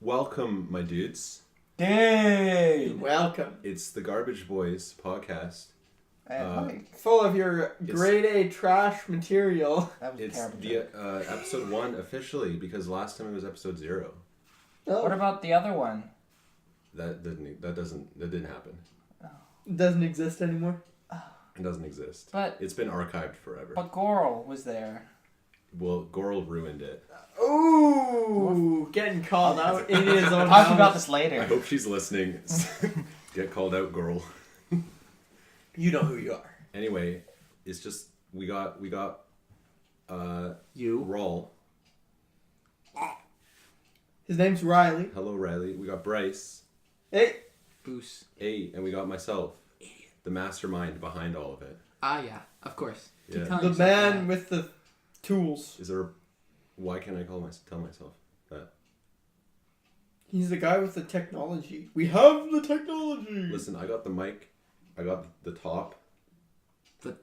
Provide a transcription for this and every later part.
Welcome, my dudes. Hey! Welcome. It's the Garbage Boys podcast. Full of your grade A trash material. That was It's terrible. the episode 1 officially, because last time it was episode 0. Oh, What about the other one? That didn't happen. it doesn't exist anymore. It doesn't exist. But It's been archived forever. Goral was there. Well, Goral ruined it. Ooh, getting called out in his own Talk house. about this I later. hope she's listening. Get called out, Goral. You know who you are. Anyway, it's just we got You. Raul. His name's Riley. Hello, Riley. We got Bryce. Hey. Boost. Hey, and we got myself, the mastermind behind all of it. Yeah, of course. Yeah. Keep telling The yourself man that. with the tools. Is there? Why can't I tell myself that? He's the guy with the technology. We have the technology. Listen, I got the mic. I got the top. The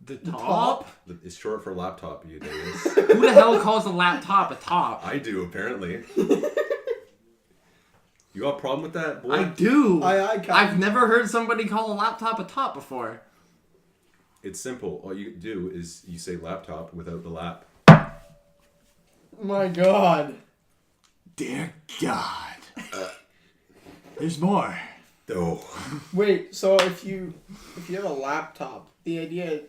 The top? It's short for laptop, you days. Who the hell calls a laptop a top? I do, apparently. You got a problem with that, boy? I do. I I've never heard somebody call a laptop a top before. It's simple. All you do is you say laptop without the lap. My God. Dear God. There's more. Oh. Wait, so if you have a laptop, the idea,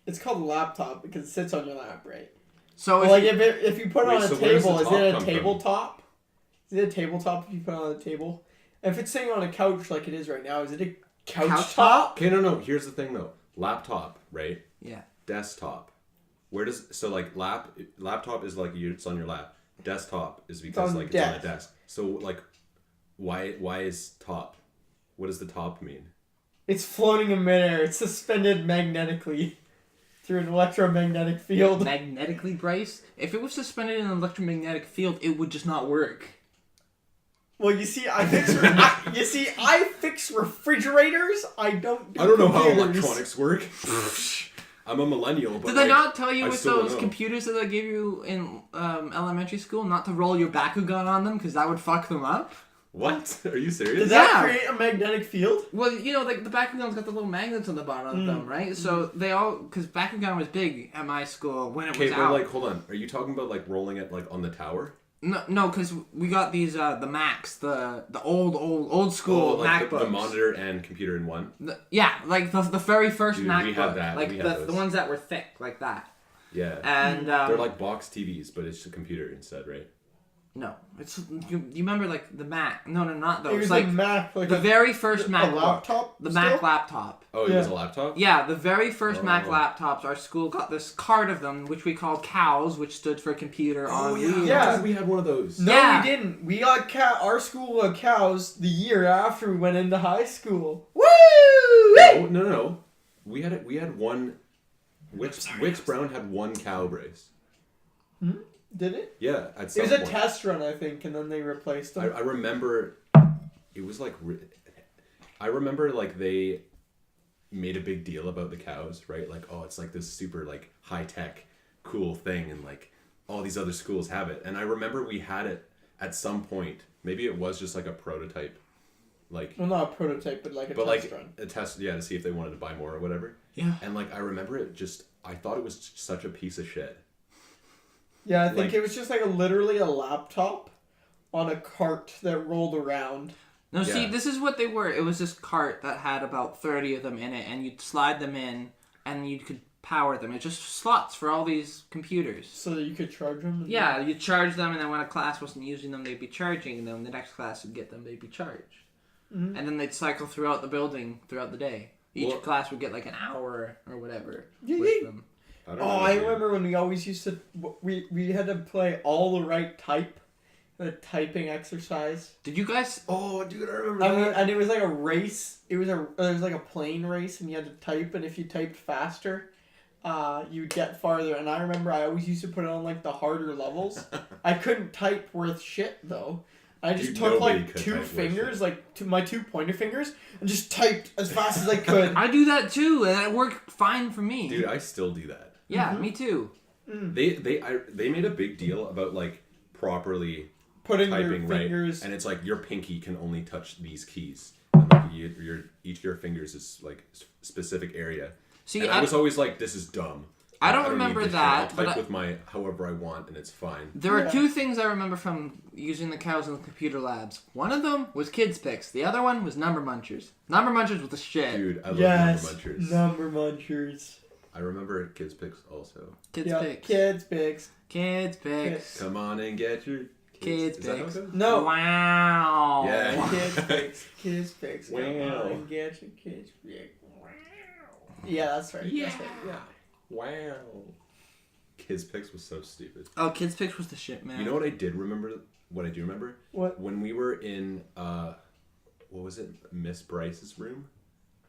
it's called a laptop because it sits on your lap, right? So Well, if like if you put it Wait, on a so where does the table, is top it a come from? tabletop? Is it a tabletop if you put it on a table? If it's sitting on a couch like it is right now, is it a couch Couch top? Okay, no. Here's the thing, though. Laptop, right? yeah. Desktop. Where does like laptop is like it's on your lap. Desktop is because on like the it's on a desk. desk. So like, why is top? What does the top mean? It's floating in midair. It's suspended magnetically through an electromagnetic field. Magnetically, Bryce? If it was suspended in an electromagnetic field, it would just not work. Well, you see, I fix refrigerators. I don't do I don't know how computers. electronics work. I'm a millennial, but Did they not tell you I with still don't those know. computers that they gave you in elementary school not to roll your Bakugan on them because that would fuck them up? What? Are you serious? Does that Yeah. create a magnetic field? Well, you know, like the Bakugan's got the little magnets on the bottom of them, right? So they all, because Bakugan was big at my school when it Okay, was but out. like, hold on. Are you talking about like rolling it like on the tower? No, because we got these the Macs, the old school like MacBooks. the monitor and computer in one. Yeah, like the very first Dude, MacBook, we had that. like We had the those. ones that were thick, like that. Yeah. And They're like box TVs, but it's a computer instead, right? no, it's you remember like the Mac? No, not those. It was like a Mac, like the a very first a MacBook, laptop. the still? Mac laptop. Oh, it Yeah. was a laptop? Yeah, the very first Mac Oh. laptops, our school got this cart of them, which we called COWS, which stood for Computer on Wheels. Yeah. We had one of those. No, Yeah. we didn't. We got our school got cows the year after we went into high school. Woo! No. We had one. Wix Brown had one cow brace. Did it? Yeah, at It some was a point. test run, I think, and then they replaced them. I remember it was like I remember like they made a big deal about the cows, right? Like, oh, it's like this super like high tech cool thing, and like all these other schools have it. And I remember we had it at some point. Maybe it was just like a prototype, like Well, not a prototype, but like a test run. a test, yeah, to see if they wanted to buy more or whatever. Yeah. And like I remember it I thought it was such a piece of shit. Yeah, I think like- it was just like literally a laptop on a cart that rolled around. No, see, Yeah. this is what they were. It was this cart that had about 30 of them in it, and you'd slide them in, and you could power them. It's just slots for all these computers. So that you could charge them? Yeah, you charge them, and then when a class wasn't using them, they'd be charging them. The next class would get them, they'd be charged. Mhm. And then they'd cycle throughout the building throughout the day. Each Well- class would get like an hour or whatever Yeah, with yeah. them. I don't Oh, know, I dude. remember when we always used to... We had to play all the right type. The typing exercise. Did you guys... Oh, dude, I remember I mean, that. and it was like a race. It was like a plane race, and you had to type. And if you typed faster, you'd get farther. And I remember I always used to put it on like the harder levels. I couldn't type worth shit though. I just Dude, took nobody like could two type worth fingers, shit. like my 2 pointer fingers, and just typed as fast as I could. I do that too, and it worked fine for me. Dude, I still do that. Yeah, Mhm. me too. They made a big deal about like properly putting typing, your right? fingers. And it's like your pinky can only touch these keys. And like each of your fingers is like specific area. See, and I was always like, this is dumb. I don't need remember this shit. that, I'll but type with my however I want, and it's fine. There are Yeah. two things I remember from using the cows in the computer labs. One of them was Kids Picks. The other one was Number Munchers. Number Munchers was the shit. Dude, I love Yes, Number Munchers. Number Munchers. I remember Kids Picks also. Kids Yeah, Picks. Kids Picks. Kids Picks. Come on and get your Kids Is that how it Picks. goes? No. Wow. Yeah. Kids Picks. Kids Picks. Wow. Come on and get your Kids Picks. Yeah, that's right. Yeah. That's right. Yeah. Wow. Kids Picks was so stupid. Oh, Kids Picks was the shit, man. You know what I did remember? What I do remember? What? When we were in, what was it? Miss Bryce's room?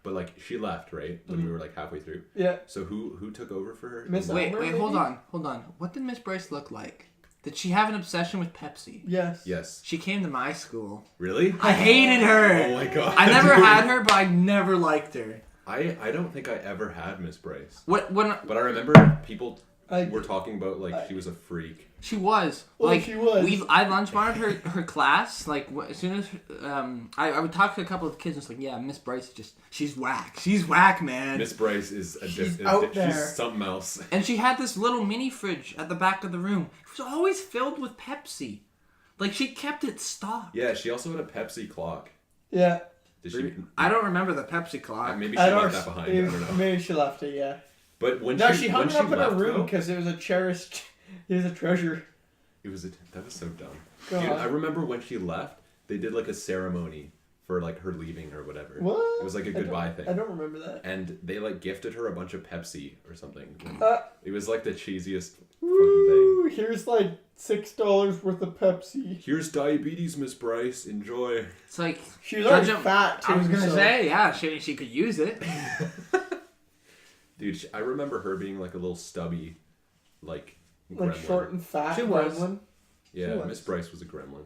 But like, she left, right? When we were like halfway through. Yeah. So who took over for her? Miss Wait, Elmer, hold maybe? on. What did Miss Bryce look like? Did she have an obsession with Pepsi? Yes. Yes. She came to my school. Really? I hated her. Oh my god. I never dude. had her, but I never liked her. I don't think I ever had Miss Bryce. When But I remember people I- were talking about like she was a freak. she was Well, like she was. I lunch monitored her class. Like as soon as I would talk to a couple of kids, and it's like, yeah, Miss Bryce is just she's whack. She's whack, man. Miss Bryce is She's out there. She's something else. And she had this little mini fridge at the back of the room. It was always filled with Pepsi. Like she kept it stocked. Yeah, she also had a Pepsi clock. Yeah. Did she? I don't remember the Pepsi clock. Maybe she I left don't- that behind. I don't know. Maybe she left it. Yeah. But when No, she she hung when it up in her left, room though, because it was a cherished. It was a treasure. that was so dumb. God. Dude, I remember when she left, they did like a ceremony for like her leaving or whatever. What? It was like a I don't- goodbye thing. I don't remember that. And they like gifted her a bunch of Pepsi or something. Uh, It was like the cheesiest fucking thing. Woo, here's like $6 worth of Pepsi. Here's diabetes, Miss Bryce. Enjoy. It's like She was already Judge- fat too. I was gonna so- say, yeah, she could use it. Dude, I remember her being like a little stubby, like gremlin. short and fat. She was. gremlin. Yeah, she was. Miss Bryce was a gremlin.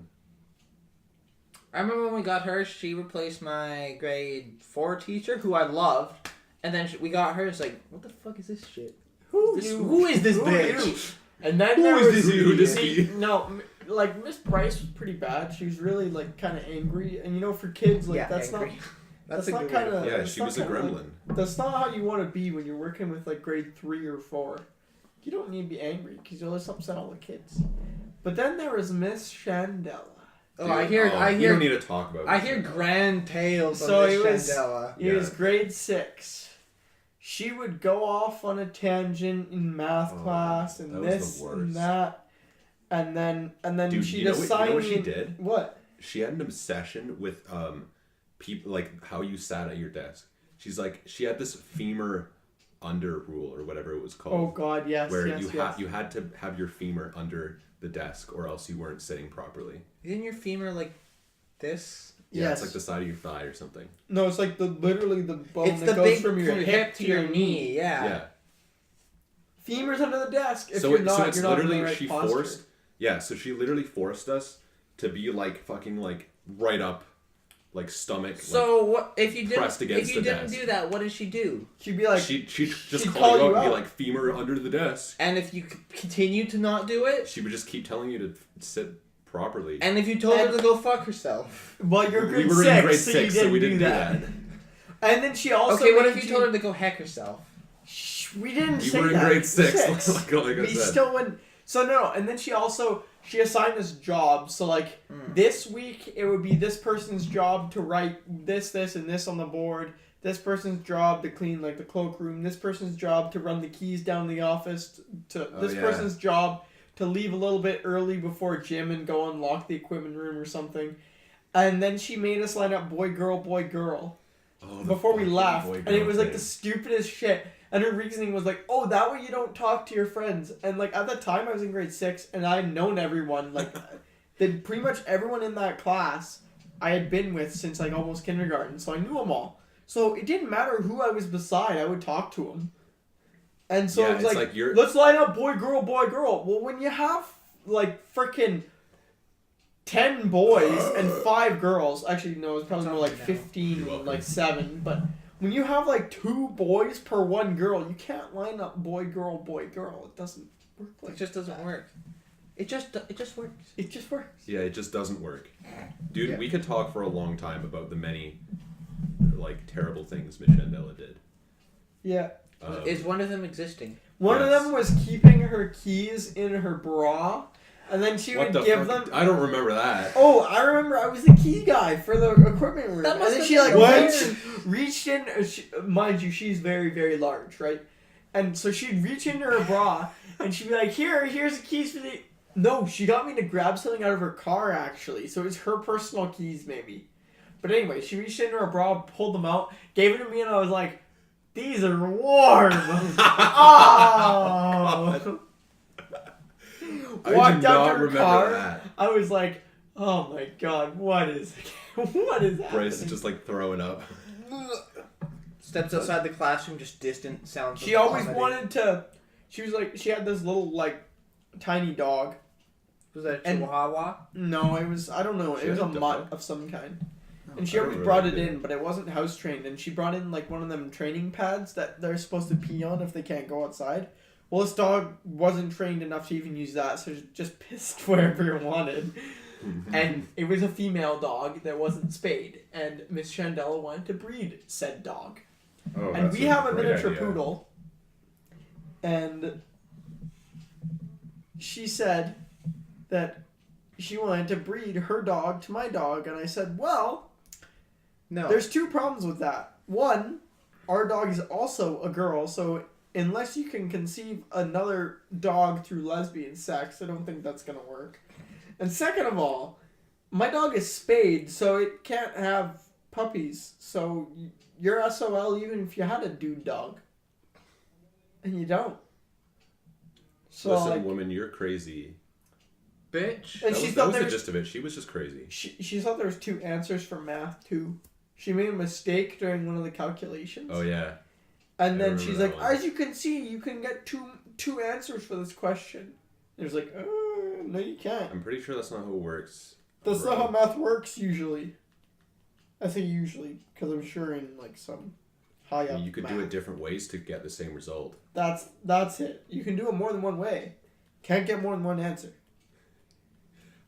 I remember when we got her, she replaced my grade 4 teacher, who I loved. And then we got her, it's like, what the fuck is this shit? Who is this Who bitch? you? And then Who there is was this idiot? see, no, like Miss Bryce was pretty bad. She was really like kind of angry, and you know, for kids, like that's angry. not. That's That's a not good way to kinda- put it. Yeah, that's she not was a kinda gremlin. That's not how you want to be when you're working with like grade 3 or 4. You don't need to be angry because you'll just upset all the kids. But then there was Miss Chandela. Oh, Dude, I we don't hear need to talk about. I this hear now. grand tales So of it Miss was- Chandela. It was Yeah. grade 6. She would go off on a tangent in math Oh, class and that was the this and worst. that, and then Dude, she'd you know what- you know assign what she me- did? What? She had an obsession with people, like how you sat at your desk. She's like, she had this femur under rule or whatever it was Oh called, God, yes, where yes, you yes. you had to have your femur under the desk or else you weren't sitting properly. Isn't your femur like this? Yeah, Yes. it's like the side of your thigh or something. No, it's like literally the bone It's that the goes big from your hip to your knee. Yeah. Yeah. Femur's under the desk. If So you're it, not, so it's you're not in literally the right she posture. forced. Yeah, so she literally forced us to be like fucking like right up, like stomach. So what if you pressed didn't against if you the didn't desk. do that? What did she do? She'd be like, she'd just she'd call you out and be out. like femur under the desk. And if you continue to not do it, She would just keep telling you to sit properly. and if you told her And- to go fuck herself. "Well, you're we grade were 6, in grade so 6, you so we didn't didn't do that." And then she also Okay, what made if you told her to go heck herself? Shh, we didn't You say were in that. grade 6, Six. like I We said. still wouldn't. So no, and then she assigned us jobs. So like this week it would be this person's job to write this, and this on the board. This person's job to clean like the cloakroom. This person's job to run the keys down the office. This yeah. person's job to leave a little bit early before gym and go unlock the equipment room or something. And then she made us line up boy, girl, Oh, the before we fucking left. boy And it girl was like thing. the stupidest shit. And her reasoning was like, oh, that way you don't talk to your friends. And like at the time I was in grade 6 and I had known everyone. Like pretty much everyone in that class I had been with since like almost kindergarten. So I knew them all. So it didn't matter who I was beside, I would talk to them. And so Yeah, it was it's like, like you're- let's line up boy, girl. Well, when you have like freaking 10 boys and 5 girls, actually no, it's probably more like 15 You're and welcome. like 7, but when you have like 2 boys per 1 girl, you can't line up boy, girl. It doesn't work It like just doesn't work. It just works. It just works. Yeah, it just doesn't work. Dude, Yeah. we could talk for a long time about the many, like, terrible things Miss Shandella did. Yeah. Is one of them existing? One of Yes. them was keeping her keys in her bra, and then she What would the give fuck? them. I don't remember that. Oh, I remember. I was the key guy for the equipment room, That and must then have she been like What? reached in. Mind you, she's very, very large, right? And so she'd reach into her bra, and she'd be like, "Here's the keys for the." No, she got me to grab something out of her car actually, so it was her personal keys maybe. But anyway, she reached into her bra, pulled them out, gave it to me, and I was like, "These are warm." Oh. I Walked do out not to her remember car. that. I was like, "Oh my god, what is happening?" Bryce is just like throwing up. Steps outside the classroom, just distant sounds. She of always vomiting. wanted to. She was like, she had this little like tiny dog. Was that a and- Chihuahua? No, it was, I don't know. She It was had a a mutt dog? of some kind. And I she don't always remember brought it that. in, but it wasn't house trained. And she brought in like one of them training pads that they're supposed to pee on if they can't go outside. Well, this dog wasn't trained enough to even use that, so it just pissed wherever it wanted. And it was a female dog that wasn't spayed. And Miss Shandella wanted to breed said dog. Oh, And that's we have a great miniature idea. poodle. And she said that she wanted to breed her dog to my dog. And I said, well, No. there's two problems with that. One, our dog is also a girl, so unless you can conceive another dog through lesbian sex, I don't think that's going to work. And second of all, my dog is spayed, so it can't have puppies. So you're SOL even if you had a dude dog. And you don't. So Listen, like, woman, you're crazy. Bitch. and That she was, thought that was there the was, gist of it. She was just crazy. she thought there was two answers for math too. She made a mistake during one of the calculations. Oh yeah. And I then remember she's that like, one. as you can see, you can get two answers for this question. It was like, no, you can't. I'm pretty sure that's not how it works. That's Bro. not how math works usually. I say usually, because I'm sure in like some high up You could math. do it different ways to get the same result. That's it. You can do it more than one way. Can't get more than one answer.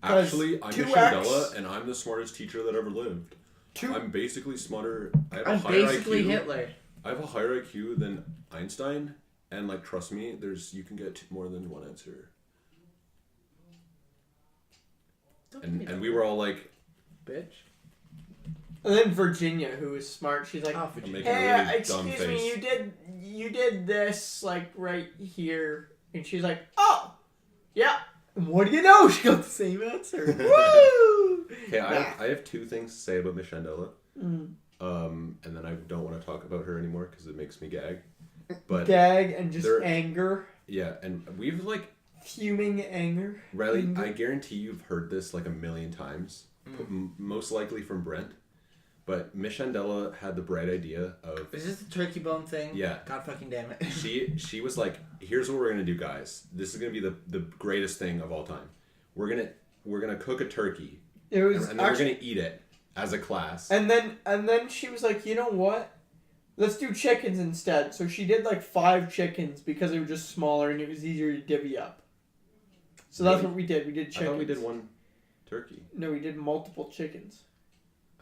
'Cause Actually, I'm 2x Miss Shandella, and I'm the smartest teacher that ever lived. Two. I'm basically smarter. I have a I'm higher basically IQ. Hitler. I have a higher IQ than Einstein, and like, trust me, you can get more than one answer. And we were all like, Bitch. And then Virginia, who is smart, she's like, Oh, I'm Virginia. making "Hey, a really excuse dumb me, face. you did this like right here," and she's like, "Oh, yeah." And what do you know? She got the same answer. Woo! Okay, Yeah. I have two things to say about Miss Shandella. Mm. And then I don't want to talk about her anymore because it makes me gag. But Gag and just There- anger, yeah, and we've like, fuming anger. Riley, Anger. I guarantee you've heard this like a million times, most likely from Brent. But Miss Shandella had the bright idea of Is this the turkey bone thing? Yeah. God fucking damn it. she was like, here's what we're gonna do, guys. This is gonna be the greatest thing of all time. We're gonna cook a turkey, It was and then actually, we're gonna eat it as a class. and then she was like, you know what? Let's do chickens instead. So she did like 5 chickens because they were just smaller and it was easier to divvy up. So that's Really? what we did. We did I chickens. thought we did one turkey. No, we did multiple chickens.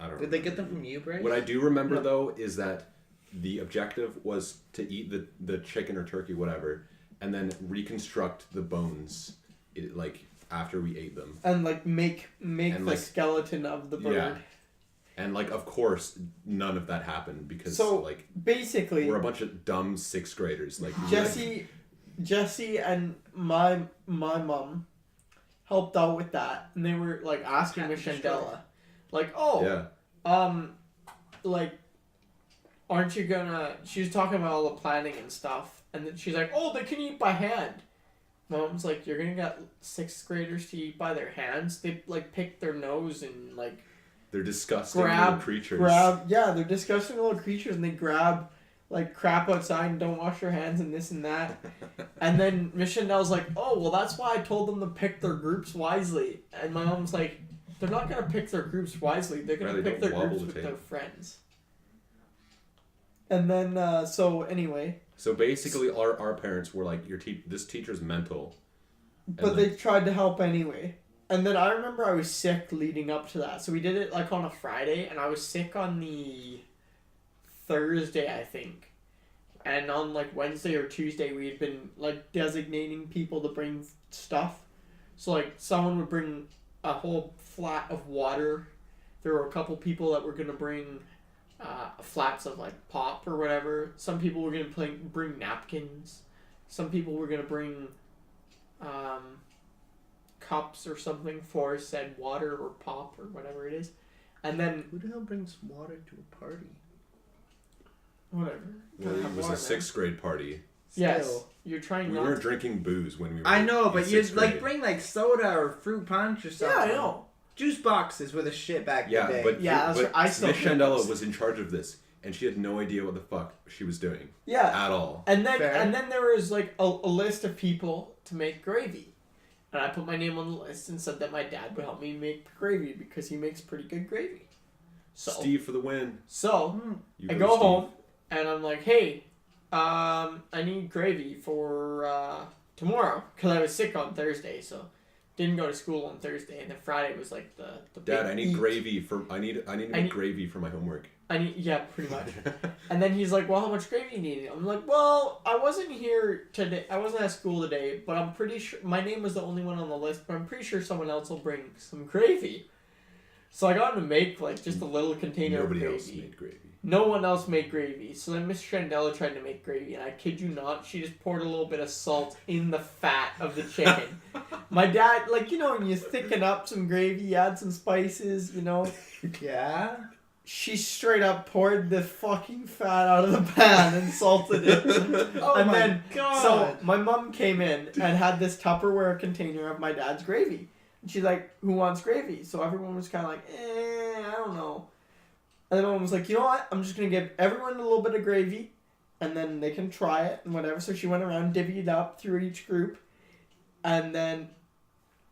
I don't. Did they get remember. them from you, Bryce? What I do remember No. though is that the objective was to eat the chicken or turkey, whatever, and then reconstruct the bones, like after we ate them. And like make And, the like- skeleton of the bird. Yeah. And like, of course, none of that happened because So, like Basically, we're a bunch of dumb 6th graders. Like we were- Jesse and my mom helped out with that, and they were like asking Miss Shandella, like, "Oh, yeah. like, aren't you gonna?" She was talking about all the planning and stuff, and then she's like, "Oh, they can eat by hand." Mom's like, "You're gonna get 6th graders to eat by their hands? They like pick their nose and like They're disgusting little creatures. they're disgusting little creatures, and they grab." Like crap outside and don't wash their hands and this and that. And then Miss Chandel's like, "Oh, well, that's why I told them to pick their groups wisely." And my mom's like, "They're not gonna pick their groups wisely. They're gonna Riley, pick don't their wobble groups the with tape. their friends." And then, so anyway, So basically, our parents were like, this teacher's mental. But they tried to help anyway. And then I remember I was sick leading up to that. So we did it like on a Friday, and I was sick on the Thursday, I think. And on like Wednesday or Tuesday, we had been like designating people to bring stuff. So like someone would bring a whole flat of water. There were a couple people that were gonna bring flats of like pop or whatever. Some people were gonna bring napkins. Some people were gonna bring cups or something for said water or pop or whatever it is. And then Who the hell brings water to a party? whatever. Well, it was a 6th grade party. Yes, Still. you're trying We not weren't to. drinking booze when we were I know, in but you'd 6th like grade. bring like soda or fruit punch or something. Yeah, I know. Juice boxes were the shit back in the Yeah, day. but, Yeah, that's but right. I still Miss drink Chandela those. was in charge of this, and she had no idea what the fuck she was doing Yeah. at all. And then Fair. there was like a list of people to make gravy. And I put my name on the list and said that my dad would help me make gravy because he makes pretty good gravy. So Steve for the win. So You I to go Steve. home and I'm like, hey, I need gravy for tomorrow because I was sick on Thursday, so didn't go to school on Thursday, and then Friday was like the Dad, big I need eat. gravy for. I need to make gravy for my homework. Yeah, pretty much. And then he's like, well, how much gravy do you need? I'm like, well, I wasn't here today. I wasn't at school today, but I'm pretty sure my name was the only one on the list, but I'm pretty sure someone else will bring some gravy. So I got him to make like just a little container Nobody of gravy. else made gravy. No one else made gravy. So then Miss Chandela tried to make gravy, and I kid you not, she just poured a little bit of salt in the fat of the chicken. My dad, like, you know, when you thicken up some gravy, you add some spices, you know. Yeah. She straight up poured the fucking fat out of the pan and salted it. Oh and my then, god. So my mom came in and had this Tupperware container of my dad's gravy. And she's like, who wants gravy? So everyone was kind of like, I don't know. And then my mom was like, you know what? I'm just going to give everyone a little bit of gravy and then they can try it and whatever. So she went around, divvied up through each group. And then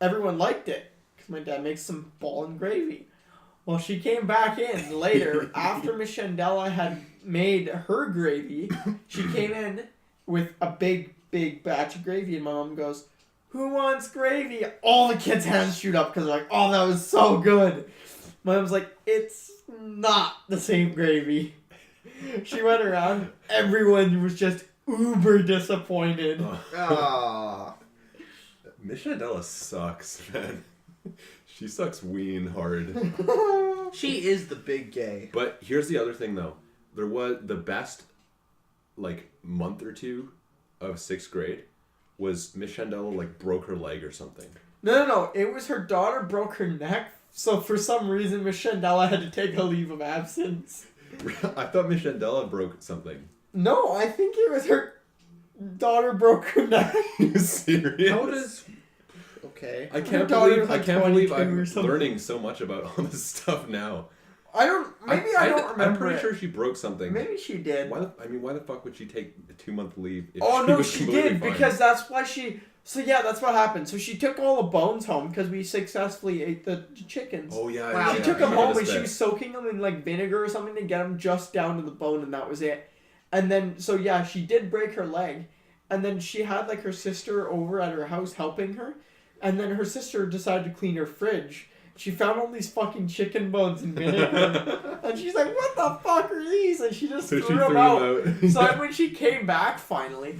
everyone liked it because my dad makes some ballin' gravy. Well, she came back in later after Miss Chandela had made her gravy. She came in with a big batch of gravy, and my mom goes, "Who wants gravy?" All the kids' hands shoot up because they're like, "Oh, that was so good." My mom's like, "It's not the same gravy." She went around. Everyone was just uber disappointed. Ah. Miss Chandela sucks, man. She sucks ween hard. She is the big gay. But here's the other thing, though. There was the best, like, month or two of 6th grade was Miss Chandela, like, broke her leg or something. No. It was her daughter broke her neck. So for some reason, Miss Chandela had to take a leave of absence. I thought Miss Chandela broke something. No, I think it was her daughter broke her neck. You serious? How does... Okay. I can't daughter's believe like I'm 22 or something. learning so much about all this stuff now. I don't remember. I'm pretty it. sure she broke something. Maybe she did. Why the fuck would she take a 2-month leave? If Oh she no, was she completely did fine? because that's why she. So yeah, that's what happened. So she took all the bones home because we successfully ate the chickens. Oh yeah. Wow. yeah, She took yeah. them home and Noticed she that. was soaking them in like vinegar or something to get them just down to the bone, and that was it. And then so yeah, she did break her leg, and then she had like her sister over at her house helping her, and then her sister decided to clean her fridge. She found all these fucking chicken bones in vinegar, and she's like, "What the fuck are these?" And she just So threw she them threw out. them out. So when she came back finally,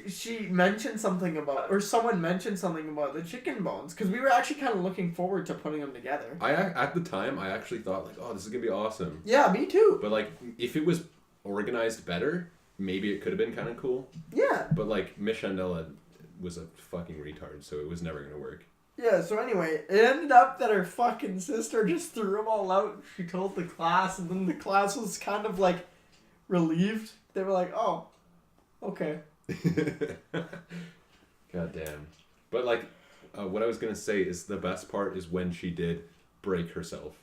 she mentioned something about, or someone mentioned something about the chicken bones, because we were actually kind of looking forward to putting them together. At the time, I actually thought like, oh, this is gonna be awesome. Yeah, me too. But like, if it was organized better, maybe it could have been kind of cool. Yeah. But like, Miss Chandela was a fucking retard, so it was never gonna work. Yeah, so anyway, it ended up that her fucking sister just threw them all out. She told the class, and then the class was kind of like relieved. They were like, oh, okay. God damn. But like, what I was gonna say is the best part is when she did break herself.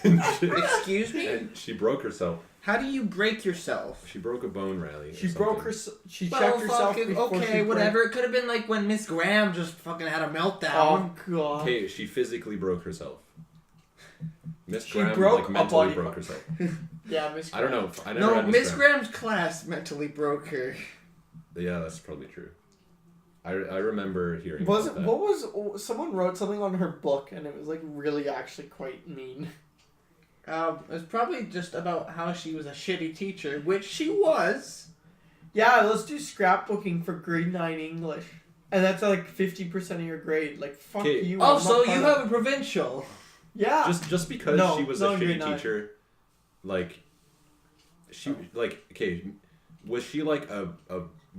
Excuse me? And she broke herself. How do you break yourself? She broke a bone rally. She broke her. She checked herself before okay, she whatever. It could have been like when Miss Graham just fucking had a meltdown. Oh god. Okay, she physically broke herself. Miss She Graham broke like a mentally body broke part. herself. Yeah, Miss. I don't know. I never No, had Miss Graham's class mentally broke her. Yeah, that's probably true. I remember hearing. Was about it? that. What was? Someone wrote something on her book, and it was like really actually quite mean. It was probably just about how she was a shitty teacher, which she was. Yeah, let's do scrapbooking for grade 9 English, and that's like 50% of your grade. Like fuck Okay. you. I'm Also, not part you of- have a provincial. Yeah. Just because No, she was no, a you're shitty not. teacher, like she like okay, was she like a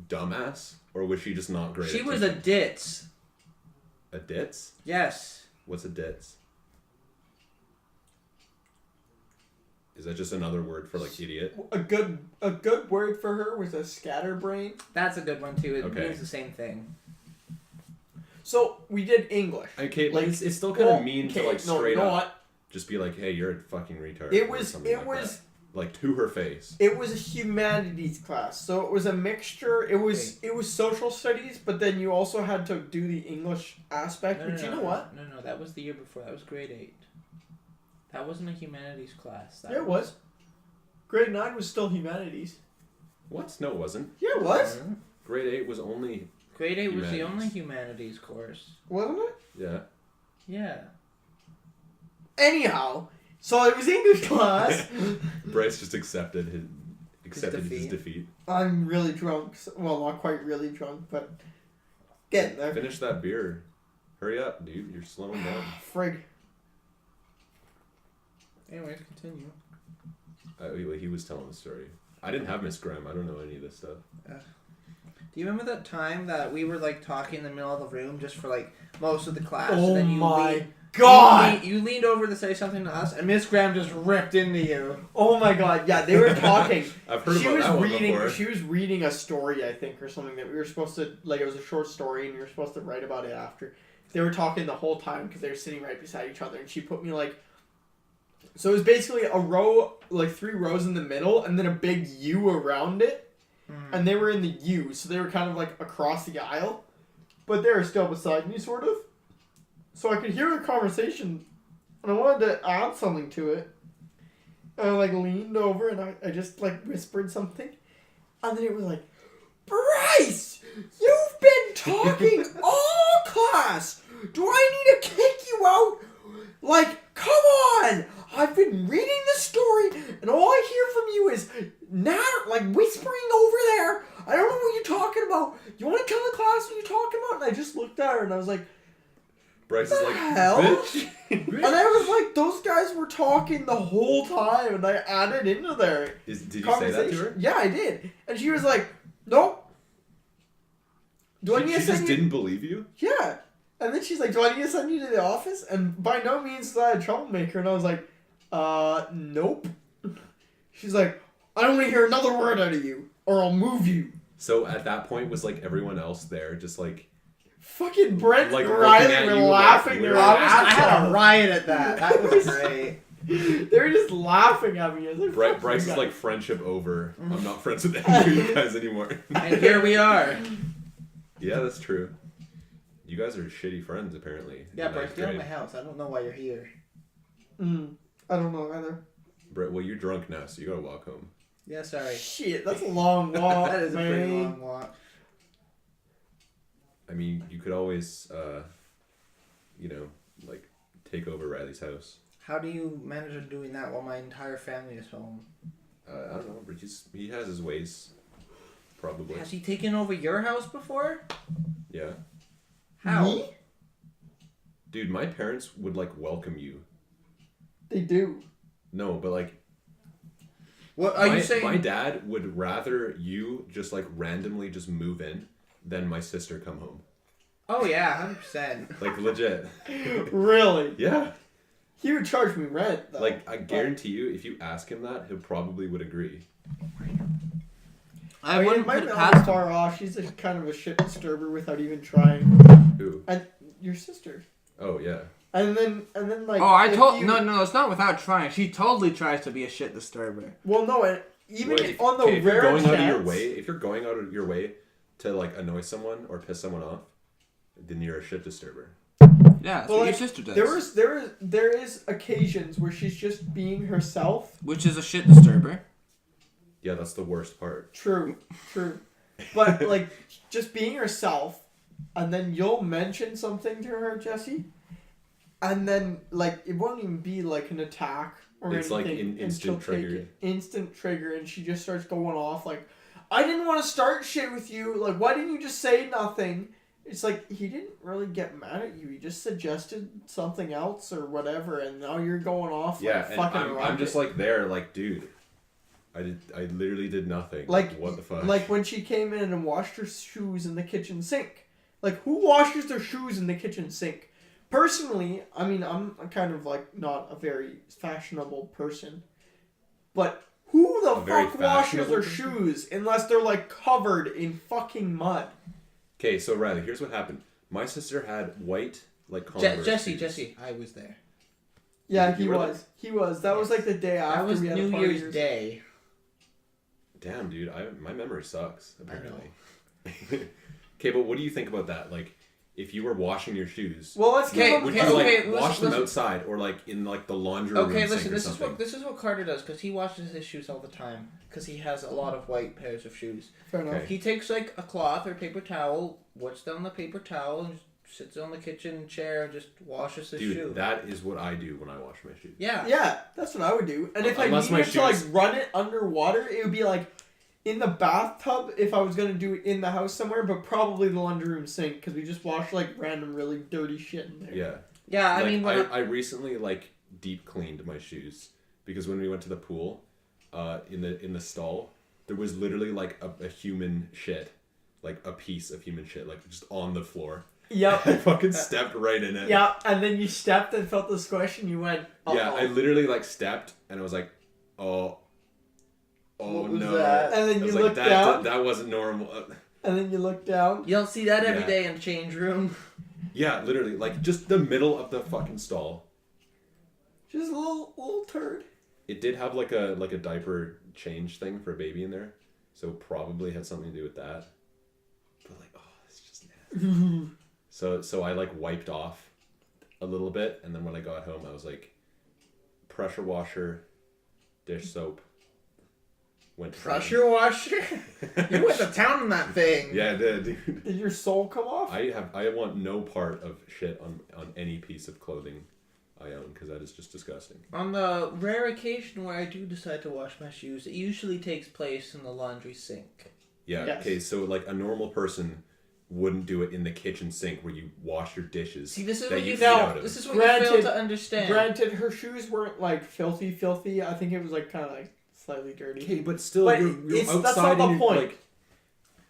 dumbass or was she just not great? She at was a teaching? ditz. A ditz. Yes. What's a ditz? Is that just another word for like idiot? A good word for her was a scatterbrain. That's a good one too. It Okay. means the same thing. So we did English. Okay, Like, but it's still kind of well, mean okay, to like no, straight you know up what? just be like, hey, you're a fucking retard. It or was something it like was that. Like to her face. it was a humanities class. So it was a mixture. It was social studies, but then you also had to do the English aspect. No, But no, you no, know what? No, that was the year before. That was grade 8. That wasn't a humanities class. That Yeah, it was. Grade 9 was still humanities. What? No, it wasn't. Yeah, it was. Grade 8 was only Grade 8 was the Humanities. only humanities course. Wasn't it? yeah. Yeah. Anyhow, so it was English class. Bryce just accepted his defeat. defeat. I'm really drunk. Well, not quite really drunk, but getting there. Finish that beer. Hurry up, dude. You're slowing down. Frig. Anyways, continue. He was telling the story. I didn't have Miss Graham. I don't know any of this stuff. Do you remember that time that we were like talking in the middle of the room just for like most of the class? and Oh then you my god! You leaned over to say something to us, and Miss Graham just ripped into you. Oh my god! Yeah, they were talking. I've heard She about was that one reading. before. She was reading a story, I think, or something that we were supposed to like. It was a short story, and we were supposed to write about it after. They were talking the whole time because they were sitting right beside each other, and she put me like. So it was basically a row, like 3 rows in the middle, and then a big U around it. And they were in the U, so they were kind of like across the aisle, but they were still beside me, sort of. So I could hear the conversation, and I wanted to add something to it. And I like leaned over and I just like whispered something, and then it was like, Bryce, you've been talking all class. Do I need to kick you out? Like, come on! I've been reading the story, and all I hear from you is like whispering over there. I don't know what you're talking about. You want to tell the class what you're talking about? And I just looked at her, and I was like, Bryce "What is the like, hell?" bitch. And I was like, those guys were talking the whole time, and I added into their Did you say conversation. that to her? Yeah, I did. And she was like, nope. Do I need She to just send you? didn't believe you? Yeah. And then she's like, do I need to send you to the office? And by no means was I a troublemaker. And I was like, nope. She's like, I don't want to hear another word out of you, or I'll move you. So at that point, was like everyone else there just like... Fucking Brent Like, and looking Riley at were you, like, laughing their weird. asses I had off. a riot at that. That was great. They were just laughing at me. I was like, fuck Bryce you is guys. like, friendship over. I'm not friends with any of you guys anymore. And here we are. Yeah, that's true. You guys are shitty friends, apparently. Yeah, in Bryce, ninth get out of my grade. house. I don't know why you're here. I don't know either. Well, you're drunk now, so you gotta walk home. Yeah, sorry. Shit, that's a long walk. That is a pretty man. long walk. I mean, you could always, like, take over Riley's house. How do you manage on doing that while my entire family is home? I don't know, but he has his ways, probably. Has he taken over your house before? Yeah. How? Me? Dude, my parents would, like, welcome you. They do. No, but, like... What are you saying? My dad would rather you just, like, randomly just move in than my sister come home. Oh yeah, 100%. Like, legit. Really? Yeah. He would charge me rent, though. Like, I guarantee you, if you ask him that, he probably would agree. I mean, wouldn't it might put be it a past little him. far off. She's a kind of a shit disturber without even trying. Who? And your sister. Oh, yeah. And then like. Oh, I if told you- no, it's not without trying. She totally tries to be a shit disturber. Well, no, and even Well, on the if you're rare going chance. out of your way, if you're going out of your way to, like, annoy someone or piss someone off, then you're a shit disturber. Yeah, that's Well, what like, your sister does. there is occasions where she's just being herself. Which is a shit disturber. Yeah, that's the worst part. True. But like just being herself, and then you'll mention something to her, Jesse, and then like it won't even be like an attack or It's anything. like an and instant she'll take trigger. it, instant trigger, and she just starts going off like, "I didn't want to start shit with you. Like, why didn't you just say nothing?" It's like he didn't really get mad at you. He just suggested something else or whatever, and now you're going off. Yeah, like, and fucking I'm just rocket. like there, like, dude, I literally did nothing. Like, what the fuck? Like when she came in and washed her shoes in the kitchen sink. Like, who washes their shoes in the kitchen sink? Personally, I mean, I'm kind of like not a very fashionable person, but who the very fuck washes fashionable their person? shoes unless they're like covered in fucking mud? Okay, so Riley, here's what happened. My sister had white, like, Converse shoes. Jesse, I was there. Yeah, You he were was. He was. That was like the day after That was we had New a party. Year's Day. Damn, dude, my memory sucks, apparently. Okay, but what do you think about that? Like, if you were washing your shoes, Well, let's Okay, give him would okay, you, like, okay, wash them listen. outside or, like, in, like, the laundry room Okay, sink listen. or something? This is what Carter does because he washes his shoes all the time because he has a lot of white pairs of shoes. Fair enough. Okay. He takes like a cloth or paper towel, wets down the paper towel, and sits on the kitchen chair, and just washes his Dude, shoe. that is what I do when I wash my shoes. Yeah. Yeah, that's what I would do. And if I Unless my needed to like shoes- run it underwater, it would be like in the bathtub if I was gonna do it in the house somewhere, but probably the laundry room sink because we just wash like random really dirty shit in there. Yeah. Yeah, I Like, mean, when I recently, like, deep cleaned my shoes because when we went to the pool, in the stall, there was literally like a human shit, like a piece of human shit, like just on the floor. Yep. I fucking stepped right in it. Yeah, and then you stepped and felt the squish and you went, uh-oh. Yeah, I literally like stepped and I was like, oh What was no. that? And then I you was like, looked that, down. That wasn't normal. And then you look down. you don't see that every Yeah. day in the change room. Yeah, literally, like just the middle of the fucking stall. Just a little turd. It did have like a diaper change thing for a baby in there, so probably had something to do with that. But like, oh, it's just nasty. So I like wiped off a little bit, and then when I got home, I was like, pressure washer, dish soap. Went to Pressure washer? You went to town on that thing. Yeah, I did, dude. Did your soul come off? I want no part of shit on any piece of clothing I own because that is just disgusting. On the rare occasion where I do decide to wash my shoes, it usually takes place in the laundry sink. Yeah. Yes. Okay. So like a normal person wouldn't do it in the kitchen sink where you wash your dishes. See, this is that what you eat out fail. of. This is what Granted- you fail to understand. Granted, her shoes weren't like filthy. I think it was like kind of like slightly dirty. Okay, but still, But you're that's outside not the and you're, point. like,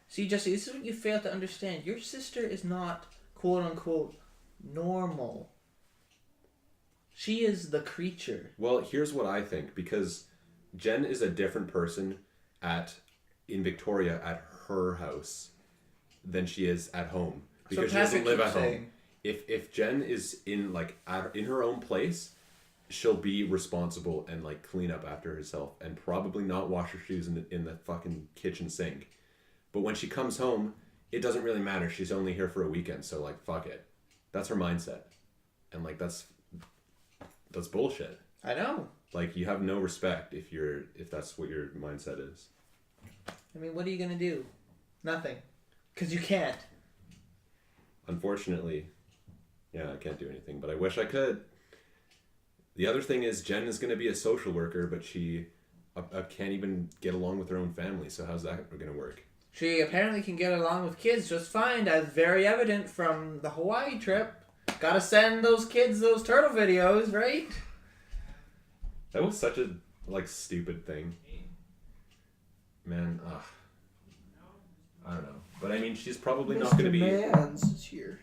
See, Jesse, this is what you fail to understand. Your sister is not quote unquote normal. She is the creature. well, here's what I think because Jen is a different person in Victoria at her house than she is at home because she doesn't live at home. If Jen is in like in her own place, she'll be responsible and like clean up after herself and probably not wash her shoes in the fucking kitchen sink. But when she comes home, it doesn't really matter. She's only here for a weekend, so like fuck it. That's her mindset. And like that's bullshit. I know. Like you have no respect if that's what your mindset is. I mean, what are you gonna do? Nothing. Because you can't. Unfortunately, yeah, I can't do anything, but I wish I could. The other thing is Jen is going to be a social worker, but she can't even get along with her own family, so how's that going to work? She apparently can get along with kids just fine, as very evident from the Hawaii trip. Gotta send those kids those turtle videos, right? That was such a, like, stupid thing. Man, ugh. I don't know. But I mean, she's probably not going to be... Mans is here.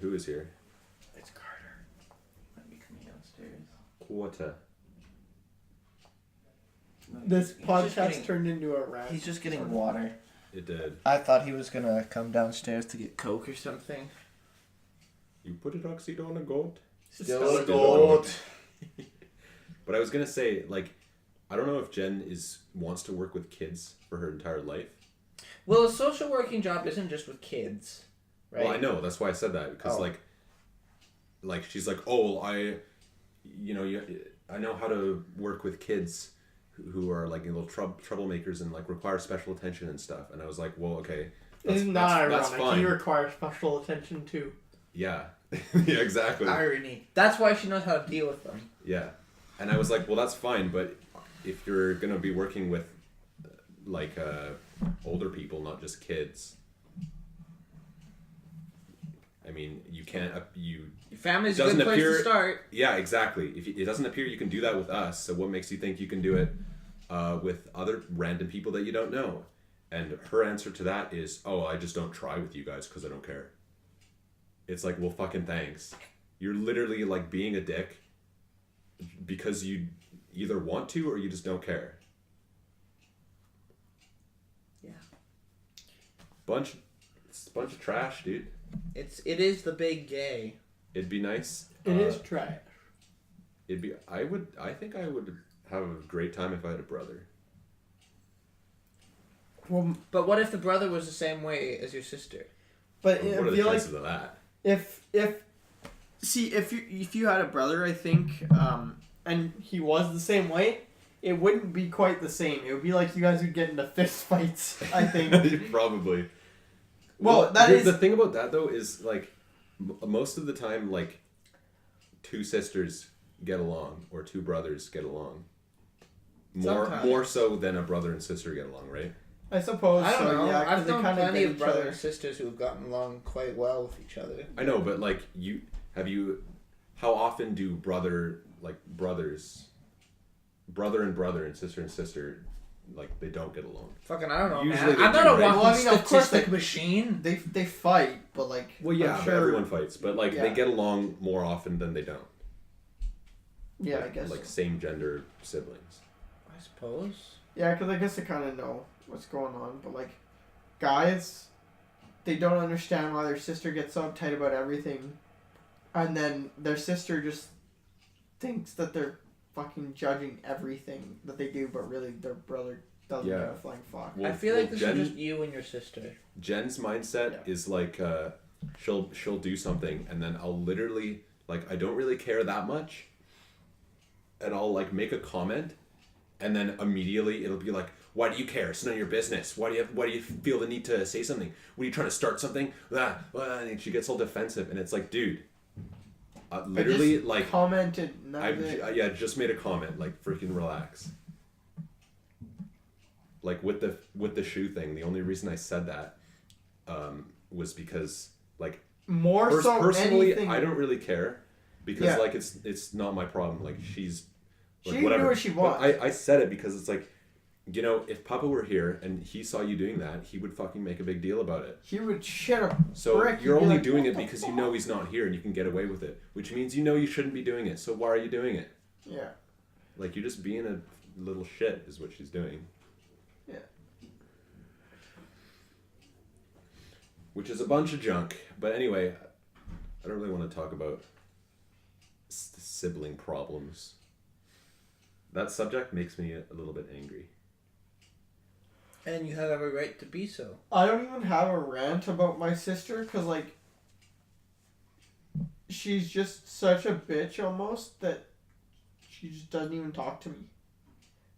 Who is here? It's Carter. Might be coming downstairs. Quarter. This He's just podcast getting- turned into a rant. He's just getting water. It did. I thought he was gonna come downstairs to get Coke or something. You put it oxide on a goat? Still a goat. But I was going to say, like, I don't know if Jen wants to work with kids for her entire life. Well, a social working job isn't just with kids, right? Well, I know. That's why I said that. Because, like, she's like, oh, I know how to work with kids who are, like, little troublemakers and, like, require special attention and stuff. And I was like, well, okay, Isn't that that's ironic? fine. He requires special attention too. Yeah. Yeah, exactly. Irony. That's why she knows how to deal with them. Yeah. And I was like, well, that's fine, but if you're going to be working with, like, older people, not just kids, I mean, you can't, Your family's a doesn't good place appear- to start. yeah, exactly. If it doesn't appear you can do that with us, so what makes you think you can do it with other random people that you don't know? And her answer to that is, oh, I just don't try with you guys because I don't care. It's like, well, fucking thanks. You're literally, like, being a dick because you either want to or you just don't care. Yeah. It's a bunch of trash, dude. It is the big gay. It'd be nice. It is trash. I think I would have a great time if I had a brother. Well, But what if the brother was the same way as your sister? but What I are the feel like chances of that? if you had a brother, I think, and he was the same way, it wouldn't be quite the same. It would be like you guys would get into fist fights, I think. Probably. Well, that is the thing about that though is like most of the time, like two sisters get along or two brothers get along. Sometimes. More so than a brother and sister get along, right? I suppose. I don't so, know. Yeah, 'cause I've they known kinda plenty get of each brothers other. and sisters who have gotten along quite well with each other. I know, but like how often do brother and brother and sister, like they don't get along? Fucking, I don't know, Usually man. they I'm do, not a right? walking Well, I mean, of course statistic machine. They fight, but like. Well, yeah, I'm but sure, everyone fights, but like they Yeah. get along more often than they don't. Yeah, like, I guess. like So. same gender siblings. I suppose. Yeah, because I guess they kind of know what's going on, but like, guys, they don't understand why their sister gets so uptight about everything, and then their sister just thinks that they're fucking judging everything that they do, but really their brother doesn't Yeah. give a flying fuck. Well, I feel like this Jen, is just you and your sister. Jen's mindset Yeah. is like she'll do something and then I'll literally like I don't really care that much, and I'll like make a comment, and then immediately it'll be like, why do you care? It's none of your business. Why do you feel the need to say something? What are you trying to start something? And she gets all defensive, and it's like, dude, literally, I just like commented. None of it. just made a comment. Like, freaking relax. Like with the shoe thing, the only reason I said that was because like More so personally, anything. I don't really care because Yeah. like it's not my problem. Like she's like, She can whatever. do what she But wants. I said it because it's like, you know, if Papa were here and he saw you doing that, he would fucking make a big deal about it. He would shit a So brick. you're He'd be only like, doing "What it the because you fuck?" know he's not here and you can get away with it, which means you know you shouldn't be doing it. So why are you doing it? Yeah. Like, you're just being a little shit is what she's doing. Yeah. Which is a bunch of junk. But anyway, I don't really want to talk about sibling problems. That subject makes me a little bit angry. And you have every right to be so. I don't even have a rant about my sister because, like, she's just such a bitch almost that she just doesn't even talk to me.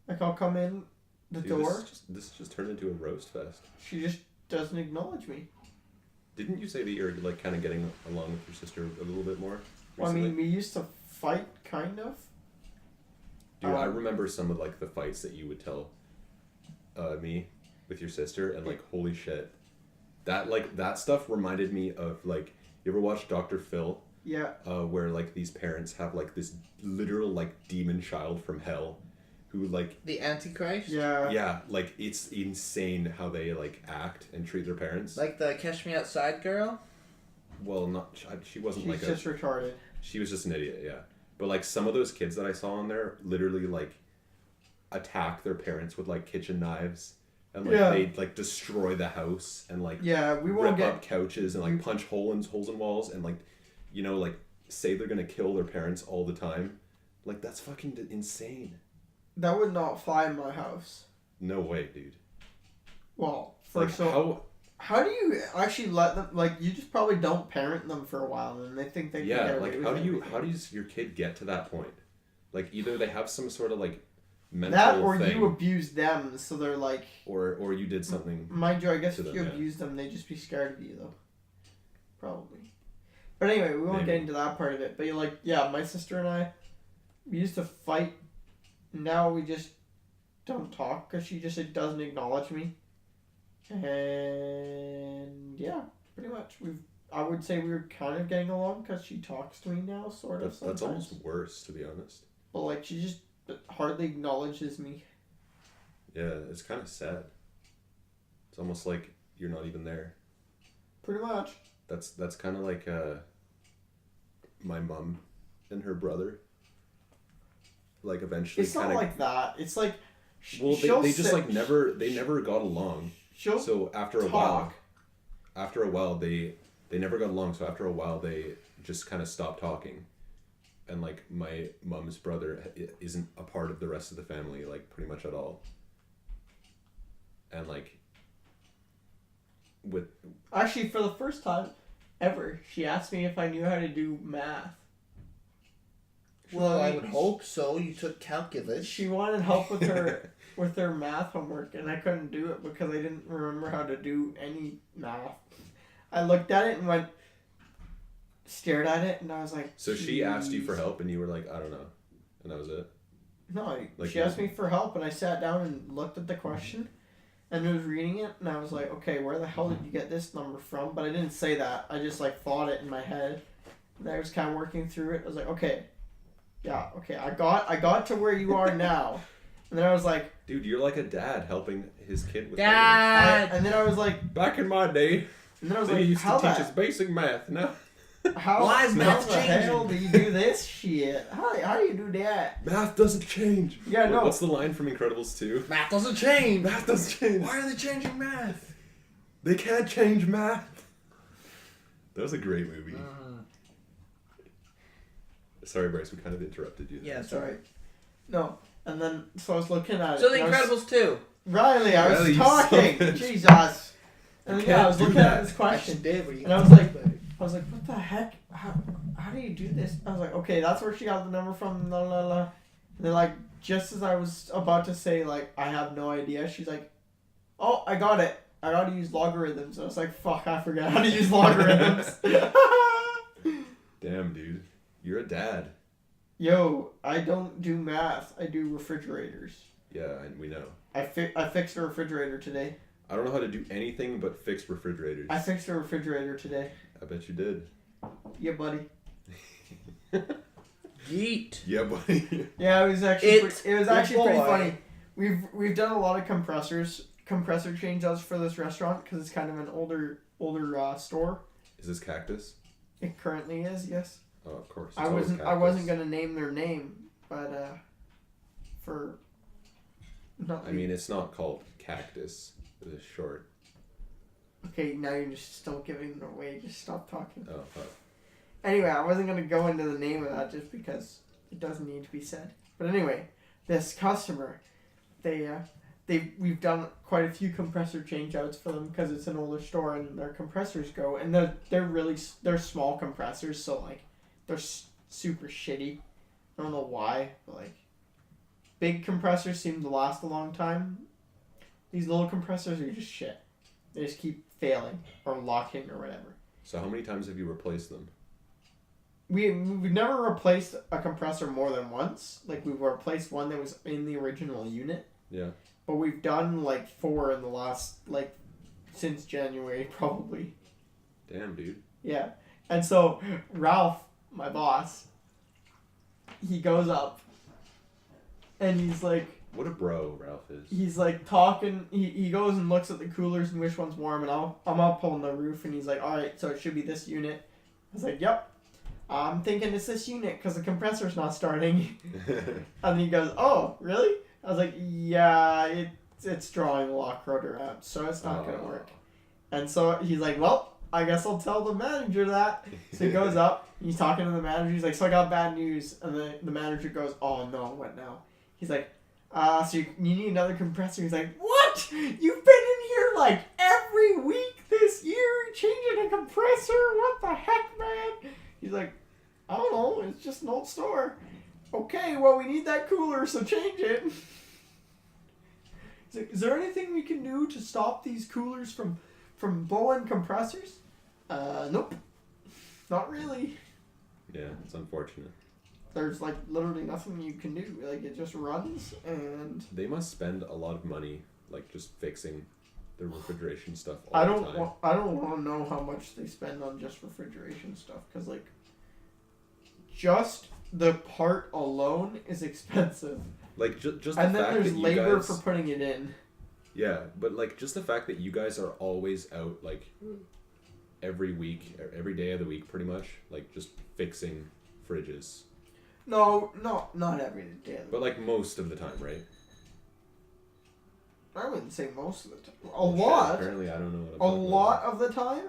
Like, I'll come in the Dude, door, this just turned into a roast fest. she just doesn't acknowledge me. Didn't you say that you're like kind of getting along with your sister a little bit more Well, I recently? mean, we used to fight, kind of. Dude, I remember some of like the fights that you would tell me with your sister, and like, holy shit, that stuff reminded me of like, you ever watch Dr. Phil? Yeah. Where like these parents have like this literal like demon child from hell, who like The Antichrist? Yeah. yeah, like it's insane how they like act and treat their parents. Like the Catch Me Outside girl? Well, not she wasn't She's like just retarded. she was just an idiot, yeah. But like some of those kids that I saw on there literally like attack their parents with like kitchen knives, and like Yeah. they'd like destroy the house and like Yeah, we won't rip get. up couches and like punch holes in walls and like, you know, like say they're gonna kill their parents all the time. Like, that's fucking insane. That would not fly in my house. No way, dude. Well, Like, first of all, how do you actually let them? Like, you just probably don't parent them for a while, and they think they can yeah, get away like with how do everything. your kid get to that point? Like, either they have some sort of like mental That or thing. you abuse them, so they're like. Or you did something. Mind you, I guess to if them, you yeah. abuse them, they'd just be scared of you, though. Probably. But anyway, we won't Maybe. get into that part of it. But you're like, yeah, my sister and I, we used to fight. Now we just don't talk because she just doesn't acknowledge me. And yeah, pretty much. I would say we were kind of getting along because she talks to me now, sort of. That's almost worse, to be honest. But like, she just hardly acknowledges me. Yeah, it's kind of sad. It's almost like you're not even there. Pretty much. That's kind of like my mom and her brother. Like eventually, It's not like that. It's like. Well, they just like never got along. She'll So after a while, they never got along. So after a while, they just kind of stopped talking, and like my mom's brother isn't a part of the rest of the family, like pretty much at all. And like with Actually, for the first time ever, she asked me if I knew how to do math. Well, I would hope so. You took calculus. She wanted help with her with her math homework, and I couldn't do it because I didn't remember how to do any math. I looked at it and stared at it, and I was like. So she asked you for help, and you were like, I don't know, and that was it. No, Like she asked me for help, and I sat down and looked at the question, and was reading it, and I was like, okay, where the hell did you get this number from? But I didn't say that. I just like thought it in my head, and I was kind of working through it. I was like, okay. Yeah, okay, I got to where you are now. And then I was like... Dude, you're like a dad helping his kid with Dad! And then I was like... Back in my day, And then I was they like, used to how teach us the... basic math. Now, Why is math the hell do changing? you do this shit? How do you do that? math doesn't change. Yeah, no. What's the line from Incredibles 2? Math doesn't change. Math doesn't change. Why are they changing math? They can't change math. That was a great movie. Sorry, Bryce, we kind of interrupted you there. Yeah, Sorry. No. And then, so I was looking at it. So The and I was- Incredibles 2. Riley, I was Riley, you talking. son of a- Jesus. And then, can't I was do looking at that. this question. Did, but you And I can was talk like- about it. I was like, what the heck? How do you do this? I was like, okay, that's where she got the number from, la la la. And then, like, just as I was about to say, like, I have no idea, she's like, oh, I got it. I gotta use logarithms. I was like, fuck, I forgot how to use logarithms. Damn, dude. You're a dad. Yo, I don't do math. I do refrigerators. Yeah, and we know. I fixed a refrigerator today. I don't know how to do anything but fix refrigerators. I fixed a refrigerator today. I bet you did. Yeah, buddy. Yeet. Yeah, buddy. Yeah, it was actually it was actually pretty boy. funny. We've done a lot of compressor change-outs for this restaurant because it's kind of an older store. Is this Cactus? It currently is, yes. Oh, of course. It's I always wasn't Cactus. gonna name their name, but for not. I mean, it's not called Cactus. It's short. Okay, now you're just still giving it away. Just stop talking. Oh, fuck. Anyway, I wasn't gonna go into the name of that just because it doesn't need to be said. But anyway, this customer, we've done quite a few compressor changeouts for them because it's an older store and their compressors go and they're small compressors, so like they're super shitty. I don't know why, but like big compressors seem to last a long time. These little compressors are just shit. They just keep failing or locking or whatever. So how many times have you replaced them? We've never replaced a compressor more than once. Like, we've replaced one that was in the original unit. Yeah. But we've done, like, 4 in the last, like, since January, probably. Damn, dude. Yeah. And so, Ralph, my boss, he goes up, and he's like... What a bro Ralph is. He's, like, talking... He goes and looks at the coolers and which one's warm, and I'm up on the roof, and he's like, alright, so it should be this unit. I was like, yep. I'm thinking it's this unit because the compressor's not starting. And he goes, oh, really? I was like, yeah, it's drawing a lock rotor out, so it's not going to work. And so he's like, well, I guess I'll tell the manager that. So he goes up, he's talking to the manager, he's like, so I got bad news. And the manager goes, oh no, what now? He's like, so you need another compressor. He's like, what? You've been in here like every week this year changing a compressor? What the heck, man? He's like, I don't know, it's just an old store. Okay, well, we need that cooler, so change it. Is there anything we can do to stop these coolers from blowing compressors? Nope. Not really. Yeah, it's unfortunate. There's like literally nothing you can do. Like it just runs and. They must spend a lot of money, like just fixing the refrigeration stuff all I the don't. time. I don't want to know how much they spend on just refrigeration stuff because like. Just the part alone is expensive. Like just the And then fact there's that you labor guys, for putting it in. Yeah, but like just the fact that you guys are always out like every week, or every day of the week, pretty much, like just fixing fridges. No, not every day. But like most of the time, right? I wouldn't say most of the time. A Well, shit, lot. apparently, I don't know what I'm A talking lot about. of the time.